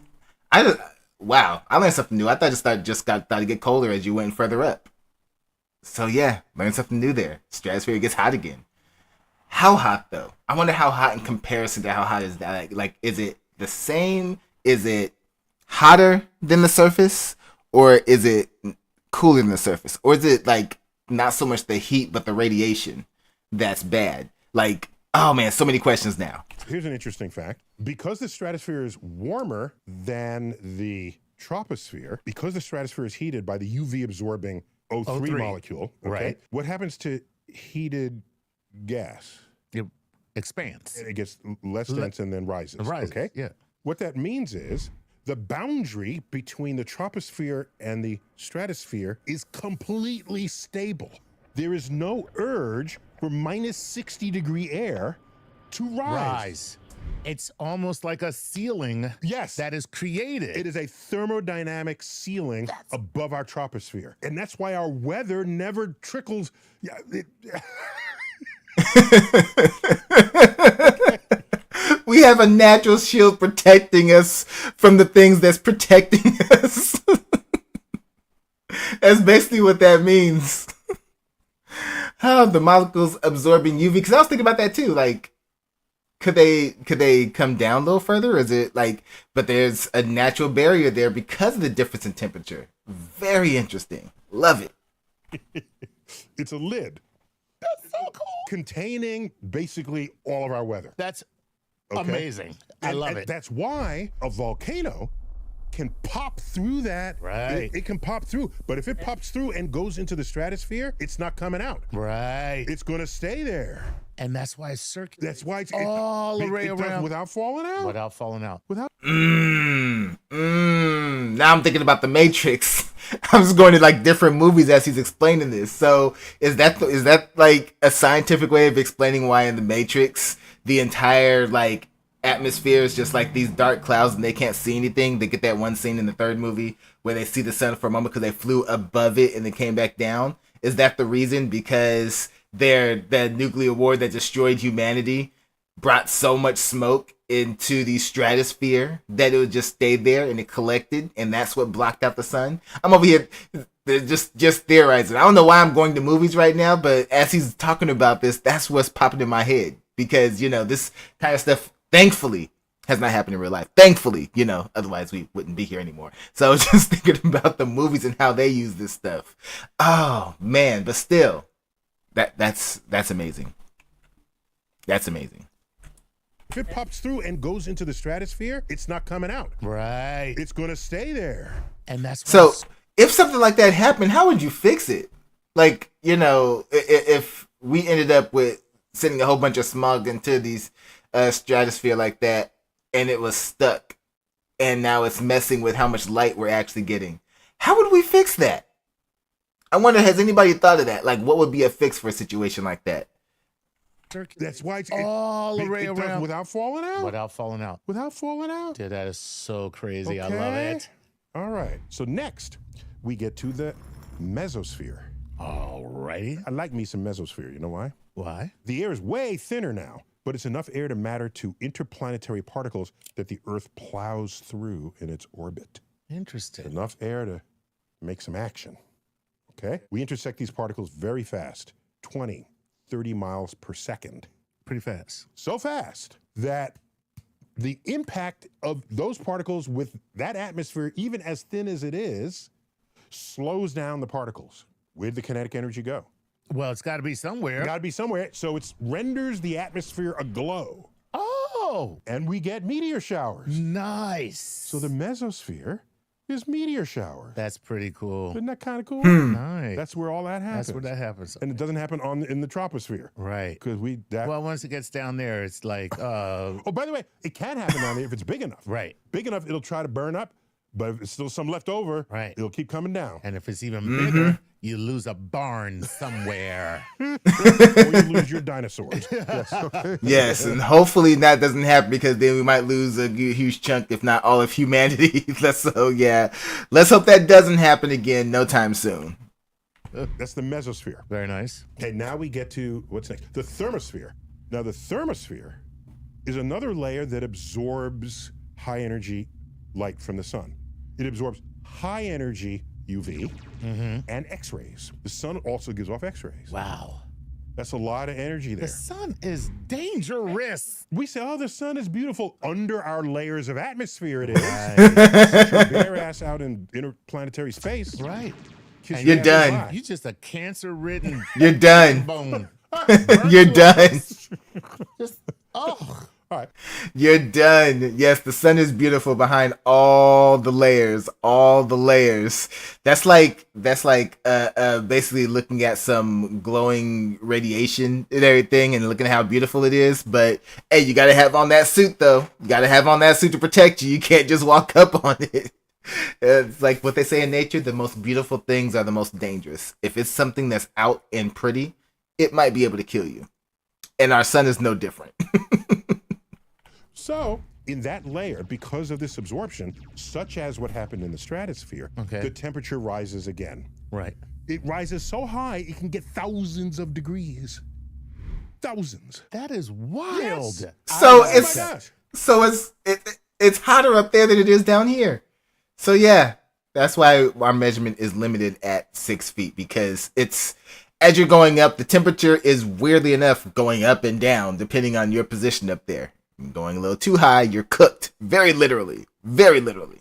wow, I learned something new. I thought it just got to get colder as you went further up. So yeah, learned something new there. Stratosphere gets hot again. How hot though? I wonder how hot in comparison to how hot is that? Like is it the same? Is it hotter than the surface, or is it cooler than the surface, or is it like not so much the heat but the radiation that's bad? Like, oh man, so many questions now. Here's an interesting fact. Because the stratosphere is warmer than the troposphere, because the stratosphere is heated by the UV absorbing O3 molecule, okay, right? What happens to heated gas? It expands. It gets less dense and then rises. Okay? Yeah. What that means is the boundary between the troposphere and the stratosphere is completely stable. There is no urge for minus 60-degree air to rise. It's almost like a ceiling that is created. It is a thermodynamic ceiling above our troposphere. And that's why our weather never trickles. We have a natural shield protecting us from the things that's protecting us. That's basically what that means. How the molecules absorbing UV? Because I was thinking about that too. Like, could they come down a little further? Or is it like? But there's a natural barrier there because of the difference in temperature. Very interesting. Love it. It's a lid. That's so cool. Containing basically all of our weather. That's amazing. I love it. That's why a volcano can pop through that. Right. It can pop through. But if it pops through and goes into the stratosphere, it's not coming out. Right. It's going to stay there. And that's why it's circular. That's why it's all the way around. Without falling out. Without falling out. Now I'm thinking about the Matrix. I'm just going to like different movies as he's explaining this. So is that like a scientific way of explaining why in the Matrix the entire like atmosphere is just like these dark clouds and they can't see anything? They get that one scene in the third movie where they see the sun for a moment because they flew above it and then came back down. Is that the reason? Because the nuclear war that destroyed humanity brought so much smoke into the stratosphere that it would just stay there and it collected, and that's what blocked out the sun. I'm over here just theorizing. I don't know why I'm going to movies right now, but as he's talking about this, that's what's popping in my head, because, you know, this kind of stuff, thankfully, has not happened in real life. Thankfully, you know, otherwise we wouldn't be here anymore. So I was just thinking about the movies and how they use this stuff. Oh, man, but still, that's amazing. That's amazing. If it pops through and goes into the stratosphere, it's not coming out. Right. It's going to stay there. And that's so. If something like that happened, how would you fix it? Like, you know, if we ended up with sending a whole bunch of smog into these stratosphere like that, and it was stuck, and now it's messing with how much light we're actually getting, how would we fix that? I wonder, has anybody thought of that? Like, what would be a fix for a situation like that? That's why it's all the way around without falling out. Without falling out. Without falling out. Dude, that is so crazy. I love it. All right. So next, we get to the mesosphere. All right. I like me some mesosphere. You know why? Why? The air is way thinner now, but it's enough air to matter to interplanetary particles that the Earth plows through in its orbit. Interesting. Enough air to make some action. Okay? We intersect these particles very fast, 20, 30 miles per second. Pretty fast. So fast that the impact of those particles with that atmosphere, even as thin as it is, slows down the particles. Where'd the kinetic energy go? Well, it's got to be somewhere. It's got to be somewhere. So it renders the atmosphere aglow. Oh. And we get meteor showers. Nice. So the mesosphere is meteor showers. That's pretty cool. Isn't that kind of cool? Nice. That's where all that happens. That's where that happens. And it doesn't happen in the troposphere. Right. Because well, once it gets down there, it's like, Oh, by the way, it can happen down there if it's big enough. Right. Big enough, it'll try to burn up. But if it's still some left over, right, it'll keep coming down. And if it's even bigger, you lose a barn somewhere. Or you lose your dinosaurs. Yes. Yes, and hopefully that doesn't happen, because then we might lose a huge chunk, if not all of humanity. Let's hope that doesn't happen again no time soon. That's the mesosphere. Very nice. Okay, now we get to what's next? The thermosphere. Now, the thermosphere is another layer that absorbs high energy light from the sun. It absorbs high energy UV and X-rays. The sun also gives off X-rays. Wow. That's a lot of energy there. The sun is dangerous. We say, oh, the sun is beautiful. Under our layers of atmosphere, it is. Set your bare ass out in interplanetary space. Right. Kiss You're your ass done. goodbye. You just a cancer-ridden You're done. bone. You're done. Just, oh. All right. You're done. Yes, the sun is beautiful behind all the layers. All the layers. That's like basically looking at some glowing radiation and everything and looking at how beautiful it is. But hey, you gotta have on that suit though. You gotta have on that suit to protect you. You can't just walk up on it. It's like what they say in nature, the most beautiful things are the most dangerous. If it's something that's out and pretty, it might be able to kill you. And our sun is no different. So, in that layer, because of this absorption, such as what happened in the stratosphere, the temperature rises again. Right. It rises so high, it can get thousands of degrees. Thousands. That is wild. Yes. So Oh my gosh. it's hotter up there than it is down here. So yeah, that's why our measurement is limited at 6 feet, because it's, as you're going up, the temperature is weirdly enough going up and down depending on your position up there. Going a little too high, you're cooked. Very literally. Very literally.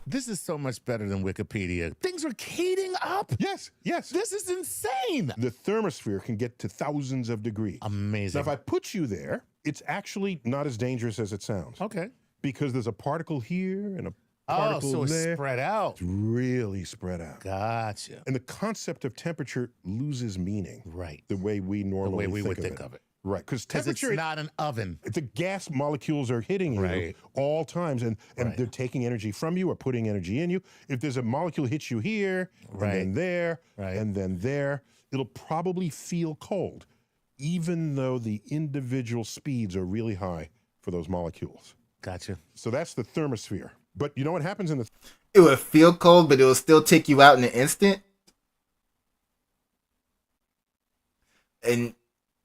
This is so much better than Wikipedia. Things are heating up. Yes, yes. This is insane. The thermosphere can get to thousands of degrees. Amazing. Now, if I put you there, it's actually not as dangerous as it sounds. Okay. Because there's a particle here and a Oh, particle so it's there. spread out. It's really spread out. Gotcha. And the concept of temperature loses meaning. Right. The way we normally would think of it. Right, because Because it's temperature, not an oven. the gas molecules are hitting you Right. all times, and Right. they're taking energy from you or putting energy in you. If there's a molecule hits you here, Right. and then there, Right. and then there, it'll probably feel cold, even though the individual speeds are really high for those molecules. Gotcha. So that's the thermosphere. But you know what happens in the It will feel cold, but it will still take you out in an instant. And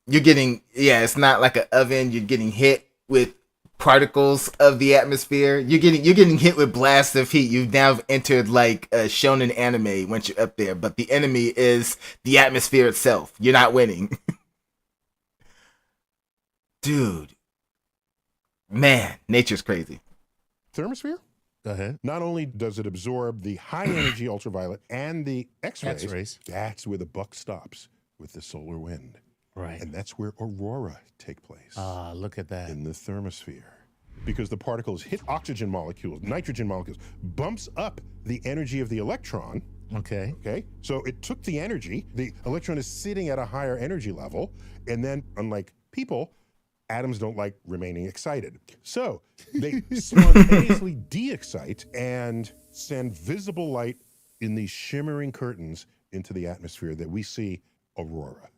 you're getting, it's not like an oven. You're getting hit with particles of the atmosphere. You're getting hit with blasts of heat. You've now entered like a shonen anime once you're up there, but the enemy is the atmosphere itself. You're not winning. Dude. Man, nature's crazy. thermosphere, Go ahead. not only does it absorb the high energy ultraviolet and the X-rays, X-rays. that's where the buck stops with the solar wind. Right. And that's where aurora take place. Ah, look at that. In the thermosphere, because the particles hit oxygen molecules, nitrogen molecules, bumps up the energy of the electron. Okay. Okay, so it took the energy. The electron is sitting at a higher energy level, and then, unlike people, atoms don't like remaining excited. So they spontaneously de-excite and send visible light in these shimmering curtains into the atmosphere that we see aurora.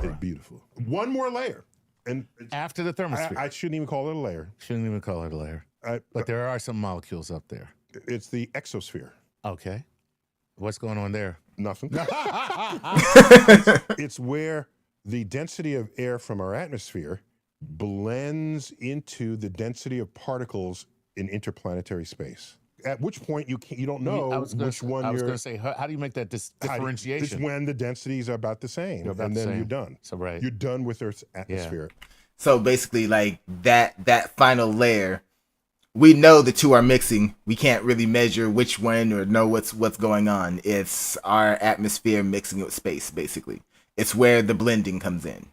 It's beautiful. One more layer. And After the thermosphere. I shouldn't even call it a layer. Shouldn't even call it a layer. But there are some molecules up there. It's the exosphere. Okay. What's going on there? Nothing. It's where the density of air from our atmosphere blends into the density of particles in interplanetary space. At which point you don't know which one I was you're. going to say, how do you make that differentiation? It's when the densities are about the same, About and the then same. you're done. So, right. You're done with Earth's atmosphere. So basically, like that final layer, we know the two are mixing. We can't really measure which one or know what's going on. It's our atmosphere mixing with space, basically. It's where the blending comes in.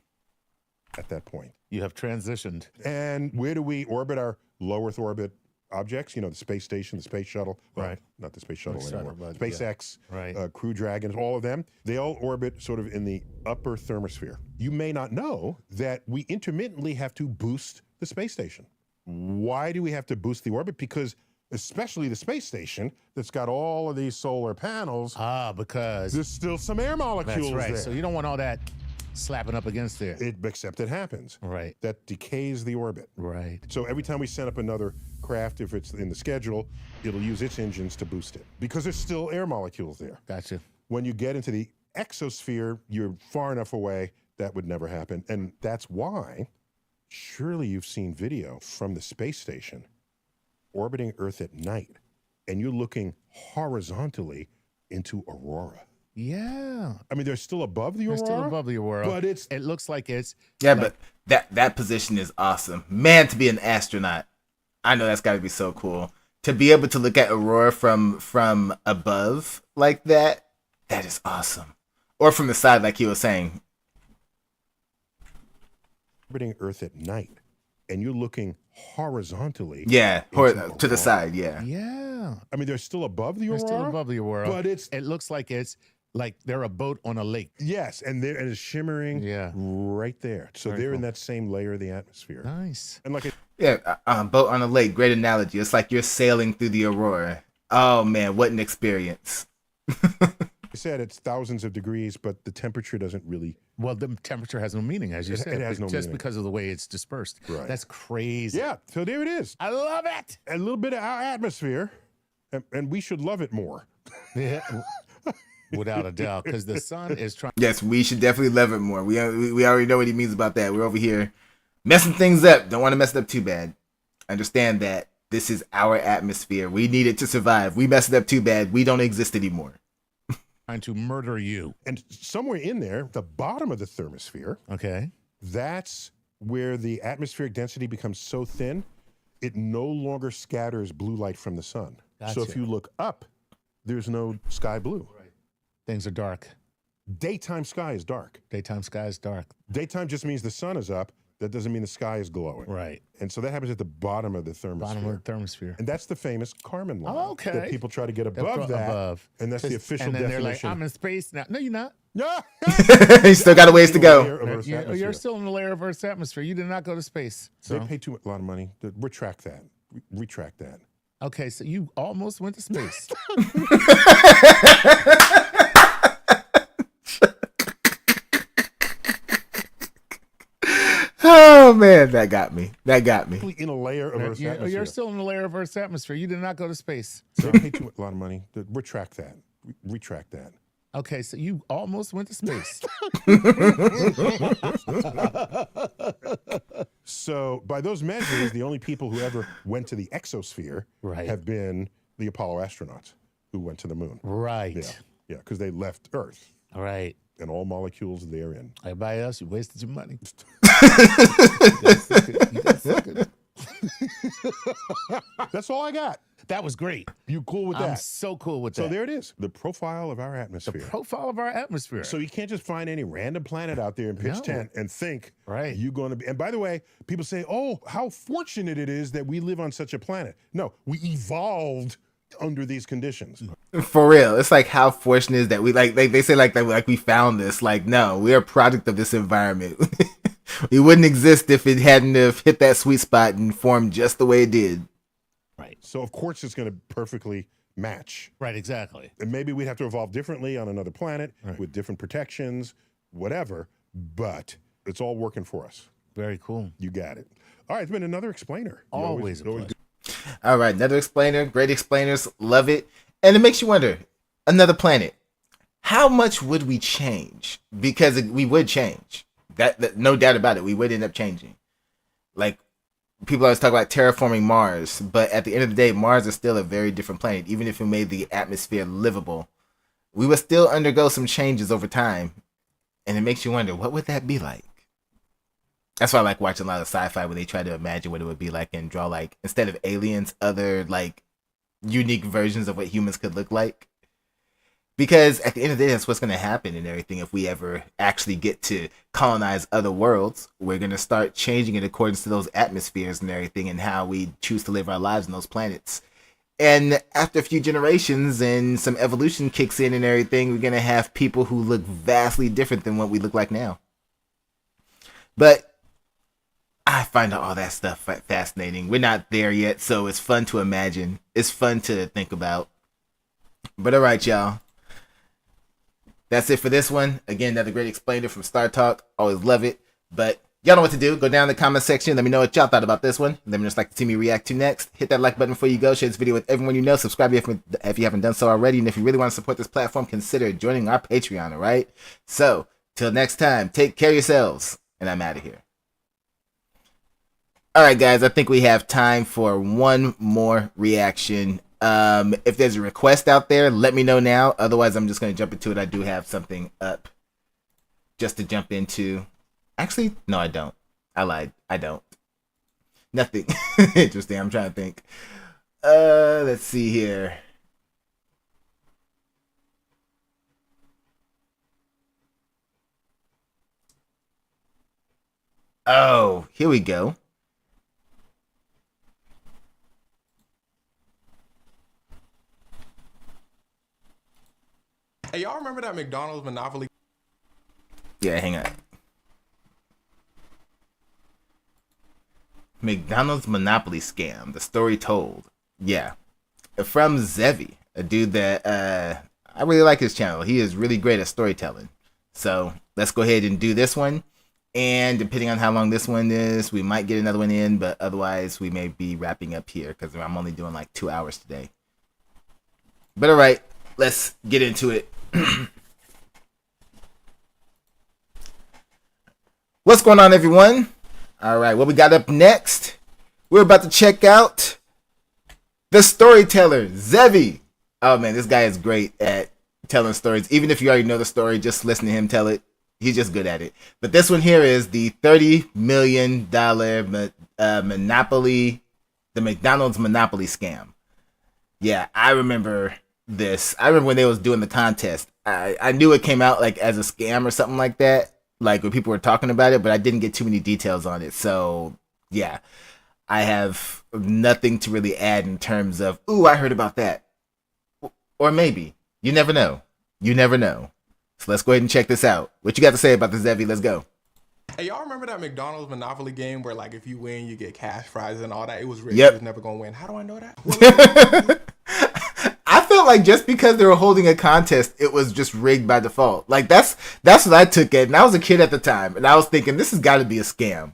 At that point. You have transitioned. And where do we orbit our low Earth orbit objects? You know, the space station, the space shuttle. Well, Right. not the space shuttle Shuttle, anymore. but SpaceX, Right. Crew Dragons, all of them. They all orbit sort of in the upper thermosphere. You may not know that we intermittently have to boost the space station. Why do we have to boost the orbit? Because especially the space station that's got all of these solar panels, Because there's still some air molecules that's right. there. So you don't want all that slapping up against there. Except it happens. Right. That decays the orbit. Right. So every time we send up another craft, if it's in the schedule, it'll use its engines to boost it because there's still air molecules there. Gotcha. When you get into the exosphere, you're far enough away that would never happen. And that's why, surely you've seen video from the space station orbiting Earth at night, and you're looking horizontally into aurora. Yeah. I mean, they're still above the They're aurora. still above the aurora. But it looks like it's Yeah, but that position is awesome. Man, to be an astronaut, I know that's got to be so cool. To be able to look at aurora from above like that is awesome. Or from the side, like he was saying. orbiting Earth at night, and you're looking horizontally. Yeah, into to the aurora. side, yeah. yeah. I mean, they're still above the They're aurora. still above the aurora. But it looks like it's like they're a boat on a lake. Yes, and it's shimmering Yeah. right there. So Very they're in cool. that same layer of the atmosphere. Nice. And like Yeah, boat on a lake. Great analogy. It's like you're sailing through the aurora. Oh man, what an experience! I said, it's thousands of degrees, but the temperature doesn't really. Well, the temperature has no meaning, as you said. it has no just meaning. because of the way it's dispersed. Right. That's crazy. Yeah, so there it is. I love it. A little bit of our atmosphere, and we should love it more. Yeah. Without a doubt, because the sun is trying. Yes, we should definitely love it more. We already know what he means about that. We're over here messing things up. Don't want to mess it up too bad. Understand that this is our atmosphere. We need it to survive. We mess it up too bad. We don't exist anymore. Trying to murder you. And somewhere in there, the bottom of the thermosphere, Okay. that's where the atmospheric density becomes so thin, it no longer scatters blue light from the sun. So if Gotcha. you look up, there's no sky blue. Things are dark. Daytime sky is dark. Daytime sky is dark. Daytime just means the sun is up. That doesn't mean the sky is glowing. Right. And so that happens at the bottom of the thermosphere. Bottom of the thermosphere. And that's the famous Kármán line. Oh, okay. That people try to get above that. Above. And that's the official and then definition. they're like, I'm in space now. No, you're not. You still got a ways to go. Layer of Earth's atmosphere. You're still in the layer of Earth's atmosphere. You did not go to space. They So pay too much, a lot of money. Retract that. Retract that. okay, so you almost went to space. Oh man, that got me. That got me. In a layer of Earth's atmosphere. You're still in the layer of Earth's atmosphere. You did not go to space. They pay too much, a lot of money. Retract that. Retract that. Okay, so you almost went to space. So by those measures, the only people who ever went to the exosphere Right. have been the Apollo astronauts who went to the moon. Right. Yeah, because they left Earth All right. and all molecules therein. Everybody else, you wasted your money. That's all I got. That was great. You cool with I'm that? so cool with So that. there it is, the profile of our The atmosphere. profile of our atmosphere. So you can't just find any random planet out there and pitch No. tent and think Right. you're going to be. And by the way, people say, "Oh, how fortunate it is that we live on such a planet." No, we evolved under these conditions. For real, it's like how fortunate is that we like they say like that like we found this. Like no, we're a product of this environment. We wouldn't exist if it hadn't have hit that sweet spot and formed just the way it did. right. So of course it's going to perfectly match. Right, exactly. And maybe we'd have to evolve differently on another planet Right. with different protections, whatever. But it's all working for us. Very cool. You got it. All right, it's been another explainer. You Always a always pleasure. All right, another explainer. Great explainers, love it. And it makes you wonder, another planet. How much would we change? Because we would change. That no doubt about it. We would end up changing. Like people always talk about terraforming Mars, but at the end of the day, Mars is still a very different planet. Even if we made the atmosphere livable, we would still undergo some changes over time. And it makes you wonder, what would that be like? That's why I like watching a lot of sci-fi where they try to imagine what it would be like and draw like, instead of aliens, other like unique versions of what humans could look like. Because at the end of the day, that's what's going to happen and everything. If we ever actually get to colonize other worlds, we're going to start changing in accordance to those atmospheres and everything and how we choose to live our lives on those planets. And after a few generations and some evolution kicks in and everything, we're going to have people who look vastly different than what we look like now. But I find all that stuff fascinating. We're not there yet, so it's fun to imagine. It's fun to think about. But all right, y'all. That's it for this one. Again, another great explainer from Star Talk. Always love it. But y'all know what to do. Go down in the comment section. Let me know what y'all thought about this one. Let me just like to see me react to next. Hit that like button before you go. Share this video with everyone you know. Subscribe if you haven't done so already. And if you really want to support this platform, consider joining our Patreon, all right? So, till next time, take care of yourselves. And I'm out of here. All right, guys. I think we have time for one more reaction. If there's a request out there, let me know now. Otherwise, I'm just going to jump into it. I do have something up just to jump into. Actually, no, I don't. I lied. I don't. Nothing interesting. I'm trying to think. Let's see here. Oh, here we go. Hey, y'all remember that McDonald's Monopoly? Yeah, hang on. McDonald's Monopoly scam. The story told. Yeah. From Zevi, a dude that I really like his channel. He is really great at storytelling. So let's go ahead and do this one. And depending on how long this one is, we might get another one in, but otherwise we may be wrapping up here because I'm only doing like 2 hours today. But all right, let's get into it. What's going on, everyone? All right, what we got up next? We're about to check out the storyteller, Zevi. Oh man, this guy is great at telling stories. Even if you already know the story, just listen to him tell it. He's just good at it. But this one here is the $30 million Monopoly, the McDonald's Monopoly scam. Yeah, I remember this. I remember when they was doing the contest. I knew it came out like as a scam or something like that, like when people were talking about it, but I didn't get too many details on it. So yeah, I have nothing to really add in terms of, ooh, I heard about that. Or maybe. You never know. You never know. So let's go ahead and check this out. What you got to say about this, Zevi? Let's go. Hey, y'all remember that McDonald's Monopoly game where, like, if you win, you get cash prizes and all that? It was rigged. Yep. You was never going to win. How do I know that? Well, I felt like just because they were holding a contest, it was just rigged by default. Like, that's what I took it. And I was a kid at the time, and I was thinking, this has got to be a scam.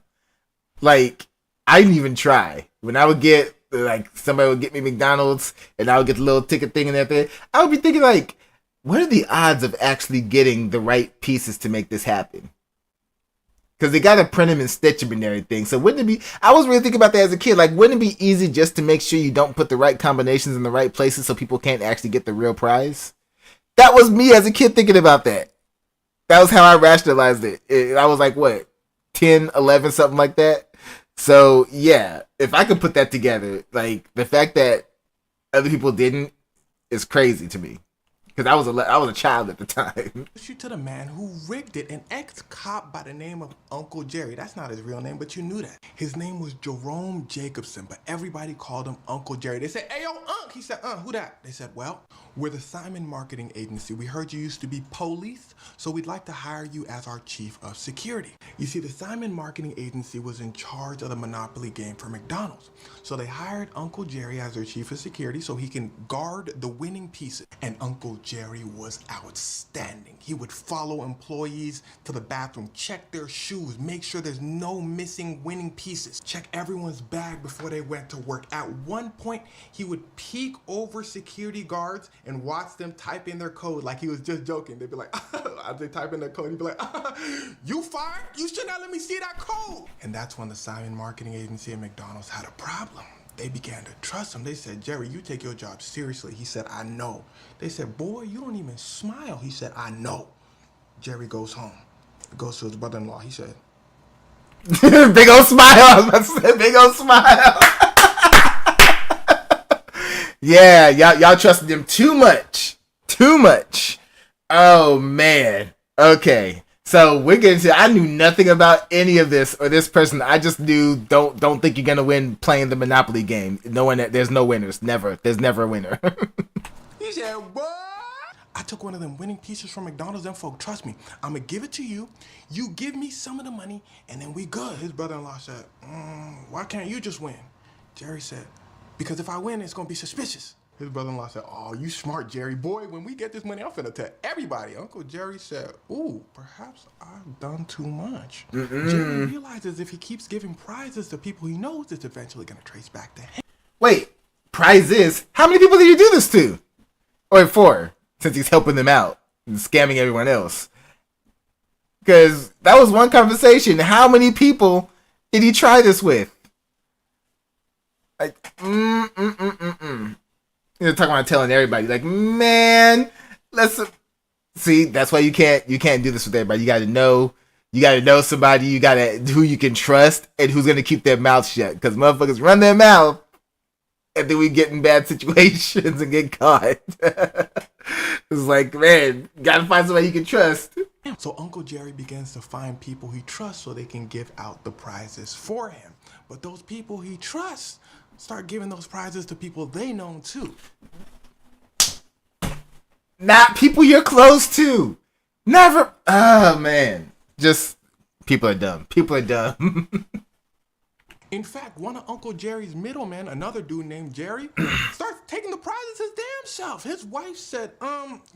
Like, I didn't even try. When I would get, like, somebody would get me McDonald's, and I would get the little ticket thing and everything, I would be thinking, like, what are the odds of actually getting the right pieces to make this happen? Because they got to print them and stitch them and everything. So wouldn't it be, I was really thinking about that as a kid, like, wouldn't it be easy just to make sure you don't put the right combinations in the right places so people can't actually get the real prize? That was me as a kid thinking about that. That was how I rationalized it. I was like, what, 10, 11, something like that? So, yeah, if I could put that together, like, the fact that other people didn't is crazy to me. Because I was a child at the time. you to the man who rigged it, an ex-cop by the name of Uncle Jerry. That's not his real name, but you knew that. His name was Jerome Jacobson, but everybody called him Uncle Jerry. They said, hey, yo, Unc. He said, who that? They said, well, we're the Simon Marketing Agency. We heard you used to be police, so we'd like to hire you as our chief of security. You see, the Simon Marketing Agency was in charge of the Monopoly game for McDonald's. So they hired Uncle Jerry as their chief of security so he can guard the winning pieces. And Uncle Jerry was outstanding. He would follow employees to the bathroom, check their shoes, make sure there's no missing winning pieces, check everyone's bag before they went to work. At one point, he would peek over security guards and watch them type in their code like he was just joking. They'd be like, as they type in their code, he'd be like, you fired? You should not let me see that code. And that's when the Simon Marketing Agency and McDonald's had a problem. They began to trust him. They said, Jerry, you take your job seriously. He said, I know. They said, boy, you don't even smile. He said, I know. Jerry goes home. He goes to his brother-in-law. He said, big old smile. I was about to say, big old smile. Yeah, y'all trusted him too much. Too much. Oh, man. Okay. So we're getting to, I knew nothing about any of this or this person. I just knew don't think you're gonna win playing the Monopoly game. There's no winners. Never. There's never a winner. he said, what? I took one of them winning pieces from McDonald's. Them folk, trust me, I'm gonna give it to you. You give me some of the money, and then we good. His brother-in-law said, why can't you just win? Jerry said, because if I win, it's gonna be suspicious. His brother-in-law said, oh, you smart, Jerry. Boy, when we get this money, I'm finna tell everybody. Uncle Jerry said, ooh, perhaps I've done too much. Jerry realizes if he keeps giving prizes to people he knows, it's eventually gonna trace back to him. Wait, prizes? How many people did you do this to? Or for? Since he's helping them out and scamming everyone else. Because that was one conversation. How many people did he try this with? Like, You're talking about telling everybody, like, man, let's see. That's why you can't do this with everybody. You got to know somebody. You got to who you can trust and who's gonna keep their mouth shut. Because motherfuckers run their mouth, and then we get in bad situations and get caught. It's like, man, gotta find somebody you can trust. So Uncle Jerry begins to find people he trusts so they can give out the prizes for him. But those people he trusts start giving those prizes to people they know too. Not people you're close to. Never. Oh, man. Just, people are dumb. People are dumb. In fact, one of Uncle Jerry's middlemen, another dude named Jerry, starts taking the prizes his damn self. His wife said,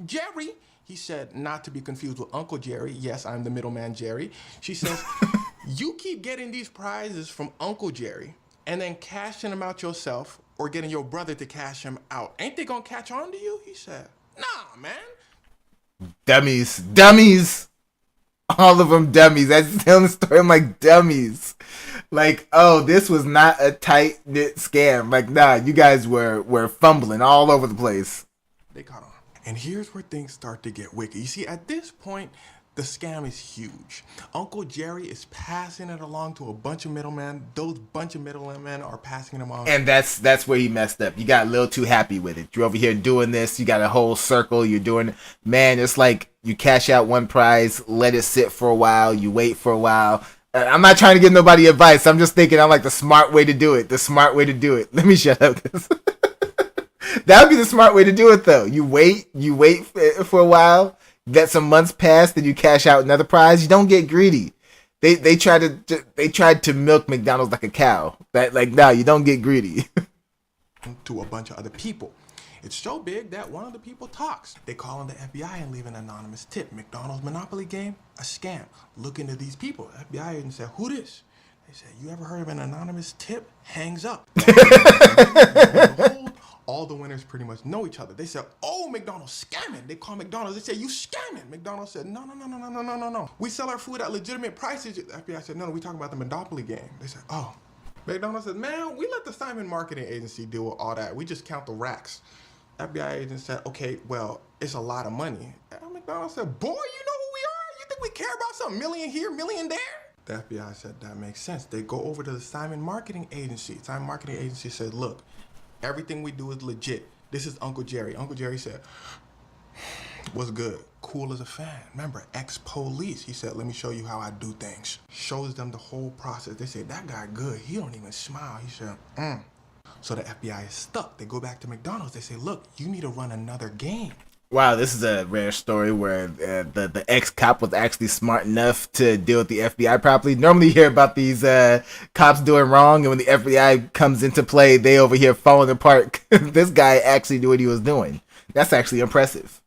Jerry, he said, not to be confused with Uncle Jerry. Yes, I'm the middleman, Jerry. She says, you keep getting these prizes from Uncle Jerry and then cashing them out yourself or getting your brother to cash them out. Ain't they gonna catch on to you? He said, nah, man. Dummies. All of them dummies. That's telling the story. I'm like, dummies. Like, oh, this was not a tight-knit scam. Like, nah, you guys were fumbling all over the place. They caught on. And here's where things start to get wicked. You see, at this point, the scam is huge. Uncle Jerry is passing it along to a bunch of middlemen. Those bunch of middlemen are passing it along. And that's where he messed up. You got a little too happy with it. You're over here doing this. You got a whole circle. You're doing, man, it's like you cash out one prize, let it sit for a while. You wait for a while. I'm not trying to give nobody advice. I'm just thinking I'm like the smart way to do it. The smart way to do it. Let me shut up. That would be the smart way to do it, though. You wait for a while, let some months pass, then you cash out another prize. You don't get greedy. They tried to milk McDonald's like a cow. You don't get greedy. To a bunch of other people. It's so big that one of the people talks. They call in the FBI and leave an anonymous tip. McDonald's Monopoly game, a scam. Look into these people. The FBI agent said, who this? They said, you ever heard of an anonymous tip? Hangs up. All the winners pretty much know each other. They said, oh, McDonald's scamming. They call McDonald's. They said, you scamming. McDonald's said, no. We sell our food at legitimate prices. The FBI said, no, we talking about the Monopoly game. They said, oh. McDonald's said, man, we let the Simon Marketing Agency deal with all that. We just count the racks. FBI agent said, okay, well, it's a lot of money. And McDonald's said, boy, you know who we are? You think we care about some million here, million there? The FBI said, that makes sense. They go over to the Simon Marketing Agency. Simon Marketing Agency said, look, everything we do is legit. This is Uncle Jerry. Uncle Jerry said, what's good? Cool as a fan. Remember, ex-police. He said, let me show you how I do things. Shows them the whole process. They say, that guy good. He don't even smile. He said, So the FBI is stuck. They go back to McDonald's. They say, look, you need to run another game. Wow, this is a rare story where the ex-cop was actually smart enough to deal with the FBI properly. Normally you hear about these cops doing wrong, and when the FBI comes into play, they over here falling apart. This guy actually knew what he was doing. That's actually impressive.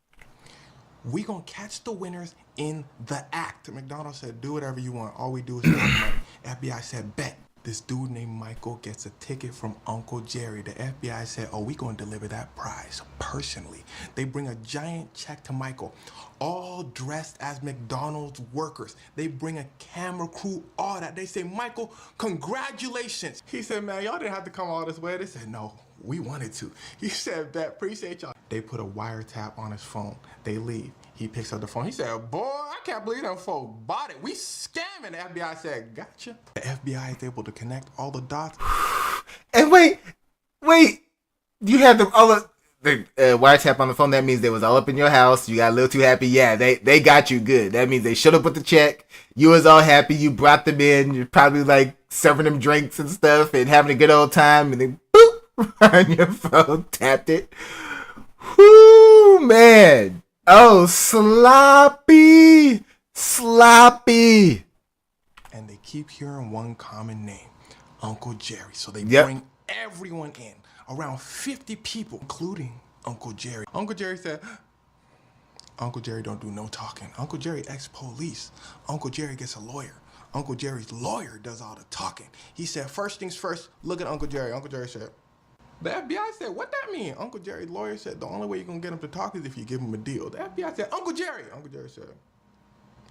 We gonna catch the winners in the act. McDonald's said, do whatever you want. All we do is take money. FBI said, bet. This dude named Michael gets a ticket from Uncle Jerry. The FBI said, oh, we gonna deliver that prize personally. They bring a giant check to Michael, all dressed as McDonald's workers. They bring a camera crew, all that. They say, Michael, congratulations. He said, man, y'all didn't have to come all this way. They said, no, we wanted to. He said, bet, appreciate y'all. They put a wiretap on his phone. They leave. He picks up the phone. He said, boy, I can't believe them folk bought it. We scamming. The FBI said, gotcha. The FBI is able to connect all the dots. And wait, you had them all the wiretap on the phone. That means they was all up in your house. You got a little too happy. Yeah, they got you good. That means they showed up with the check. You was all happy. You brought them in. You're probably like serving them drinks and stuff and having a good old time. And then boop, on your phone, tapped it. Whoo, man. Oh, sloppy. And they keep hearing one common name, Uncle Jerry. So they bring everyone in, around 50 people, including Uncle Jerry. Uncle Jerry said, Uncle Jerry don't do no talking. Uncle Jerry ex-police. Uncle Jerry gets a lawyer. Uncle Jerry's lawyer does all the talking. He said, first things first, look at Uncle Jerry. Uncle Jerry said, the FBI said, what that mean? Uncle Jerry's lawyer said, the only way you're going to get him to talk is if you give him a deal. The FBI said, Uncle Jerry. Uncle Jerry said,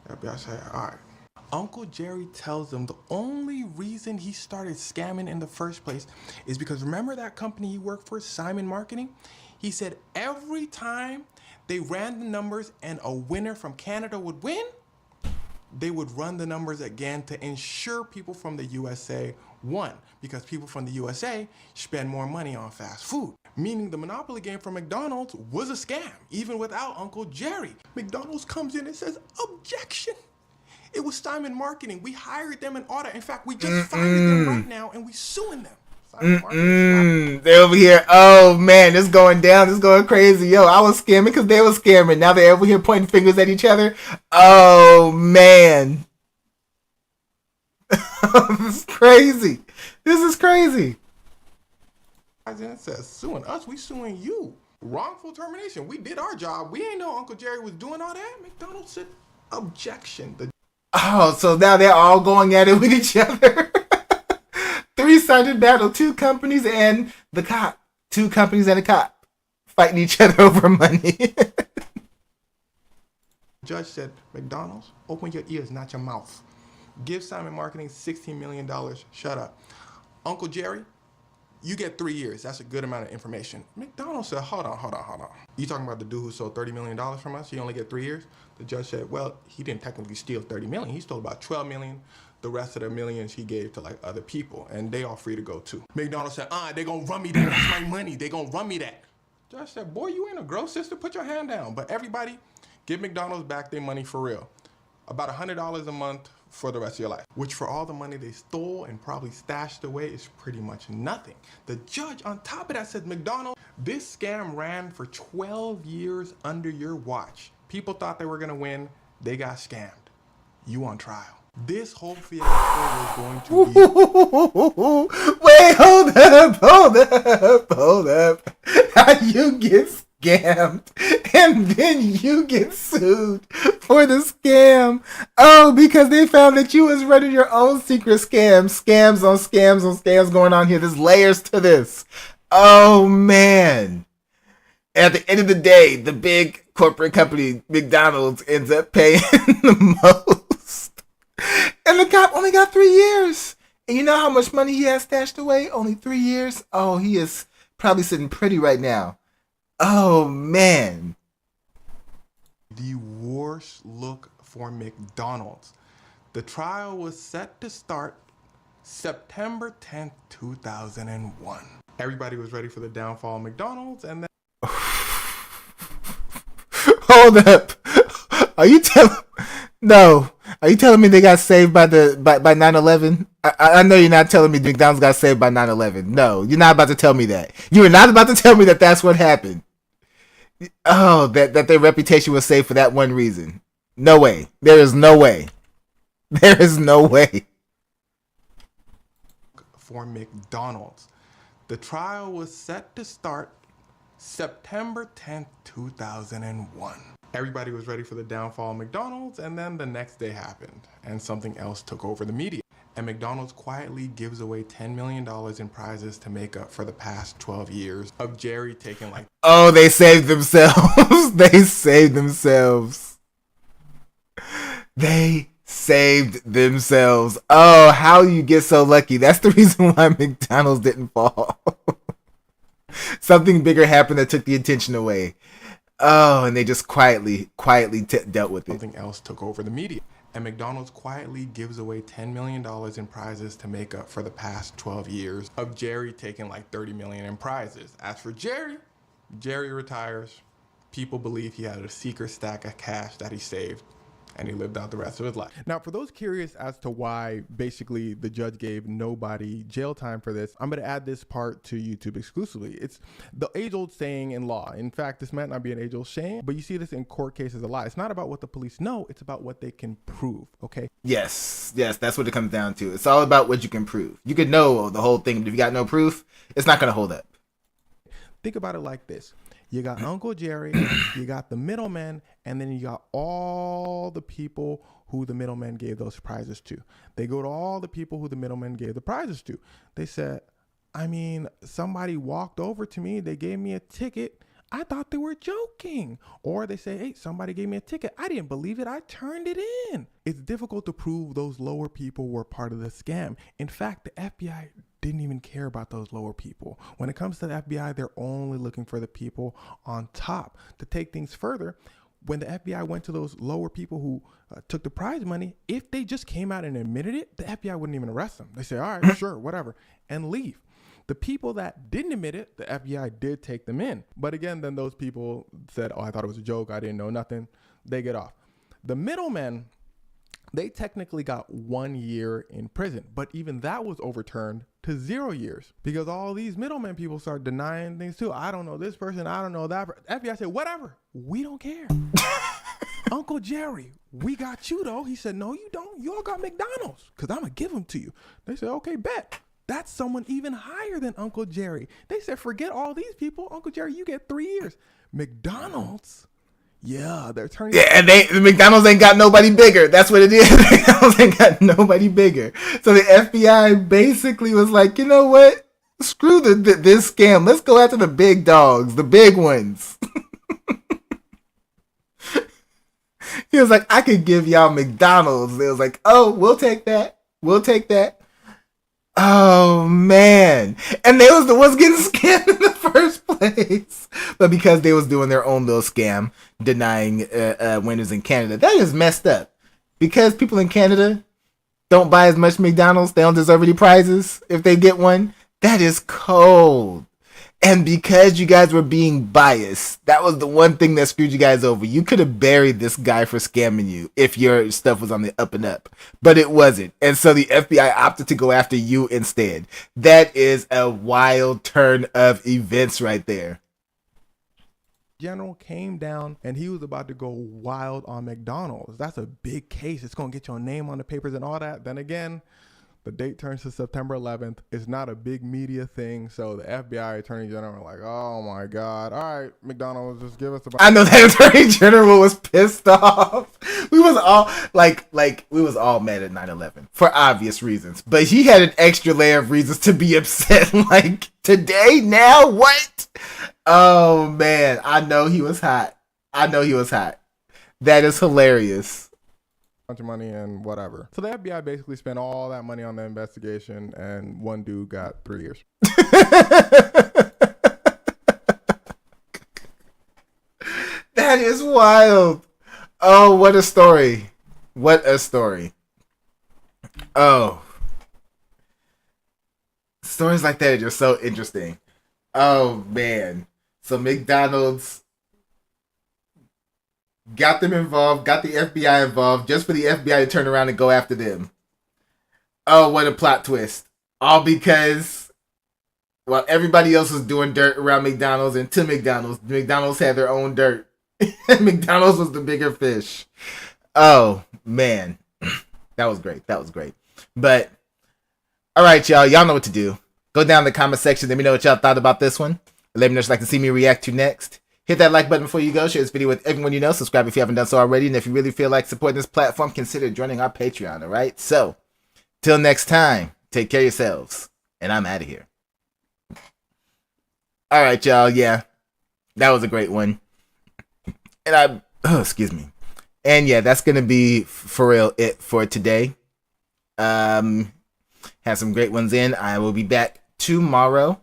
the FBI said, all right. Uncle Jerry tells them the only reason he started scamming in the first place is because remember that company he worked for, Simon Marketing? He said every time they ran the numbers and a winner from Canada would win, they would run the numbers again to ensure people from the USA won, because people from the USA spend more money on fast food. Meaning the Monopoly game from McDonald's was a scam, even without Uncle Jerry. McDonald's comes in and says, objection. It was Simon Marketing. We hired them in audit. In fact, we just fired them right now and we suing them. They over here. Oh man, this going down. This going crazy. Yo, I was scamming because they was scamming. Now they're over here pointing fingers at each other. Oh man, this is crazy. This is crazy. President says suing us. We suing you. Wrongful termination. We did our job. We ain't know Uncle Jerry was doing all that. McDonald's said objection. Oh, so now they're all going at it with each other. Three-sided battle. Two companies and the cop. Two companies and a cop fighting each other over money. Judge said, McDonald's, open your ears, not your mouth. Give Simon Marketing $16 million. Shut up. Uncle Jerry, you get 3 years. That's a good amount of information. McDonald's said, hold on. You talking about the dude who stole $30 million from us? He only get 3 years? The judge said, well, he didn't technically steal $30 million. He stole about $12 million. The rest of the millions he gave to like other people, and they all free to go too. McDonald's said, they gonna run me that. That's my money. They gonna run me that. Judge said, boy, you ain't a girl, sister. Put your hand down. But everybody, give McDonald's back their money for real. About $100 a month for the rest of your life, which for all the money they stole and probably stashed away is pretty much nothing. The judge on top of that said, McDonald's, this scam ran for 12 years under your watch. People thought they were gonna win. They got scammed. You on trial. This whole fiasco was going to be... Wait, hold up. How you get scammed and then you get sued for the scam? Oh, because they found that you was running your own secret scam. Scams on scams going on here. There's layers to this. Oh, man. At the end of the day, the big corporate company, McDonald's, ends up paying the most. And the cop only got 3 years. And you know how much money he has stashed away? Only 3 years? Oh, he is probably sitting pretty right now. Oh, man. The worst look for McDonald's. The trial was set to start September 10th, 2001. Everybody was ready for the downfall of McDonald's, and then... Hold up. Are you telling... No. Are you telling me they got saved by 9/11? I know you're not telling me McDonald's got saved by 9/11. No, you're not about to tell me that. You are not about to tell me that that's what happened. Oh, that their reputation was saved for that one reason. No way. There is no way. There is no way. For McDonald's. The trial was set to start September 10th, 2001. Everybody was ready for the downfall of McDonald's, and then the next day happened, and something else took over the media. And McDonald's quietly gives away $10 million in prizes to make up for the past 12 years of Jerry taking like... Oh, they saved themselves. They saved themselves. They saved themselves. Oh, how you get so lucky. That's the reason why McDonald's didn't fall. Something bigger happened that took the attention away. Oh, and they just quietly dealt with it. Something else took over the media. And McDonald's quietly gives away $10 million in prizes to make up for the past 12 years of Jerry taking like $30 million in prizes. As for Jerry retires. People believe he had a secret stack of cash that he saved, and he lived out the rest of his life. Now, for those curious as to why basically the judge gave nobody jail time for this, I'm going to add this part to YouTube exclusively. It's the age-old saying in law. In fact, this might not be an age-old saying, but you see this in court cases a lot. It's not about what the police know, it's about what they can prove, okay? Yes, that's what it comes down to. It's all about what you can prove. You could know the whole thing, but if you got no proof, it's not going to hold up. Think about it like this. You got Uncle Jerry, you got the middlemen, and then you got all the people who the middlemen gave those prizes to. They go to all the people who the middlemen gave the prizes to. They said, I mean, somebody walked over to me, they gave me a ticket. I thought they were joking. Or they say, hey, somebody gave me a ticket. I didn't believe it. I turned it in. It's difficult to prove those lower people were part of the scam. In fact, the FBI didn't even care about those lower people. When it comes to the FBI, they're only looking for the people on top. To take things further, when the FBI went to those lower people who took the prize money, if they just came out and admitted it, the FBI wouldn't even arrest them. They say, all right, sure, whatever, and leave. The people that didn't admit it, the FBI did take them in. But again, then those people said, oh, I thought it was a joke. I didn't know nothing. They get off. The middlemen, they technically got 1 year in prison, but even that was overturned to 0 years because all these middlemen people start denying things too. I don't know this person. I don't know that. FBI said, whatever. We don't care. Uncle Jerry, we got you though. He said, no, you don't. You all got McDonald's because I'm going to give them to you. They said, okay, bet. That's someone even higher than Uncle Jerry. They said, forget all these people. Uncle Jerry, you get 3 years. McDonald's? Yeah, they're turning. Yeah, and McDonald's ain't got nobody bigger. That's what it is. McDonald's ain't got nobody bigger. So the FBI basically was like, you know what? Screw this scam. Let's go after the big dogs, the big ones. He was like, I could give y'all McDonald's. They was like, oh, we'll take that. We'll take that. Oh man. And they was the ones getting scammed in the first place. But because they was doing their own little scam, denying winners in Canada, that is messed up. Because people in Canada don't buy as much McDonald's, they don't deserve any prizes if they get one. That is cold. And because you guys were being biased, that was the one thing that screwed you guys over. You could have buried this guy for scamming you if your stuff was on the up and up. But it wasn't. And so the FBI opted to go after you instead. That is a wild turn of events right there. General came down and he was about to go wild on McDonald's. That's a big case. It's going to get your name on the papers and all that. Then again, the date turns to September 11th. It's not a big media thing. So the FBI Attorney General were like, oh my God. All right, McDonald's, just give us the... I know that Attorney General was pissed off. We was all we was all mad at 9/11 for obvious reasons. But he had an extra layer of reasons to be upset. Like, today? Now? What? Oh man, I know he was hot. That is hilarious. Bunch of money and whatever. So the FBI basically spent all that money on the investigation and one dude got 3 years. That is wild. Oh, what a story. What a story. Oh. Stories like that are just so interesting. Oh man. So McDonald's got them involved, got the FBI involved, just for the FBI to turn around and go after them. Oh, what a plot twist. All because, while everybody else was doing dirt around McDonald's and to McDonald's had their own dirt. McDonald's was the bigger fish. Oh, man. That was great. But, all right, y'all. Y'all know what to do. Go down in the comment section. Let me know what y'all thought about this one. Let me know what you'd like to see me react to next. Hit that like button before you go. Share this video with everyone you know. Subscribe if you haven't done so already. And if you really feel like supporting this platform, consider joining our Patreon, all right? So, till next time, take care of yourselves. And I'm out of here. All right, y'all. Yeah, that was a great one. And excuse me. And yeah, that's going to be, for real, it for today. Have some great ones in. I will be back tomorrow.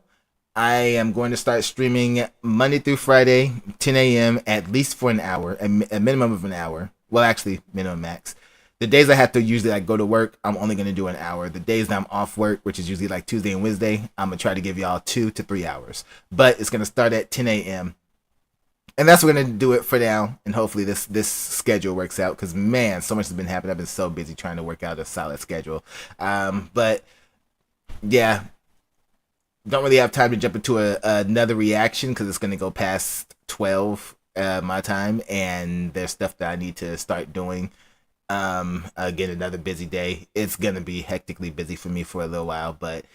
I am going to start streaming Monday through Friday, 10 a.m. at least for an hour, a minimum of an hour. Well, actually, minimum max. The days I have to usually go to work, I'm only going to do an hour. The days that I'm off work, which is usually like Tuesday and Wednesday, I'm going to try to give y'all 2 to 3 hours. But it's going to start at 10 a.m. And that's what we're going to do it for now. And hopefully this schedule works out. Because, man, so much has been happening. I've been so busy trying to work out a solid schedule. But, yeah. Don't really have time to jump into another reaction because it's going to go past 12 my time. And there's stuff that I need to start doing. Again, another busy day. It's going to be hectically busy for me for a little while. But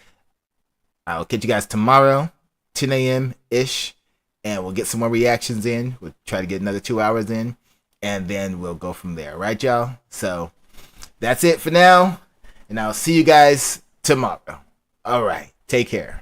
I'll catch you guys tomorrow, 10 a.m.-ish. And we'll get some more reactions in. We'll try to get another 2 hours in. And then we'll go from there. Right, y'all? So that's it for now. And I'll see you guys tomorrow. All right. Take care.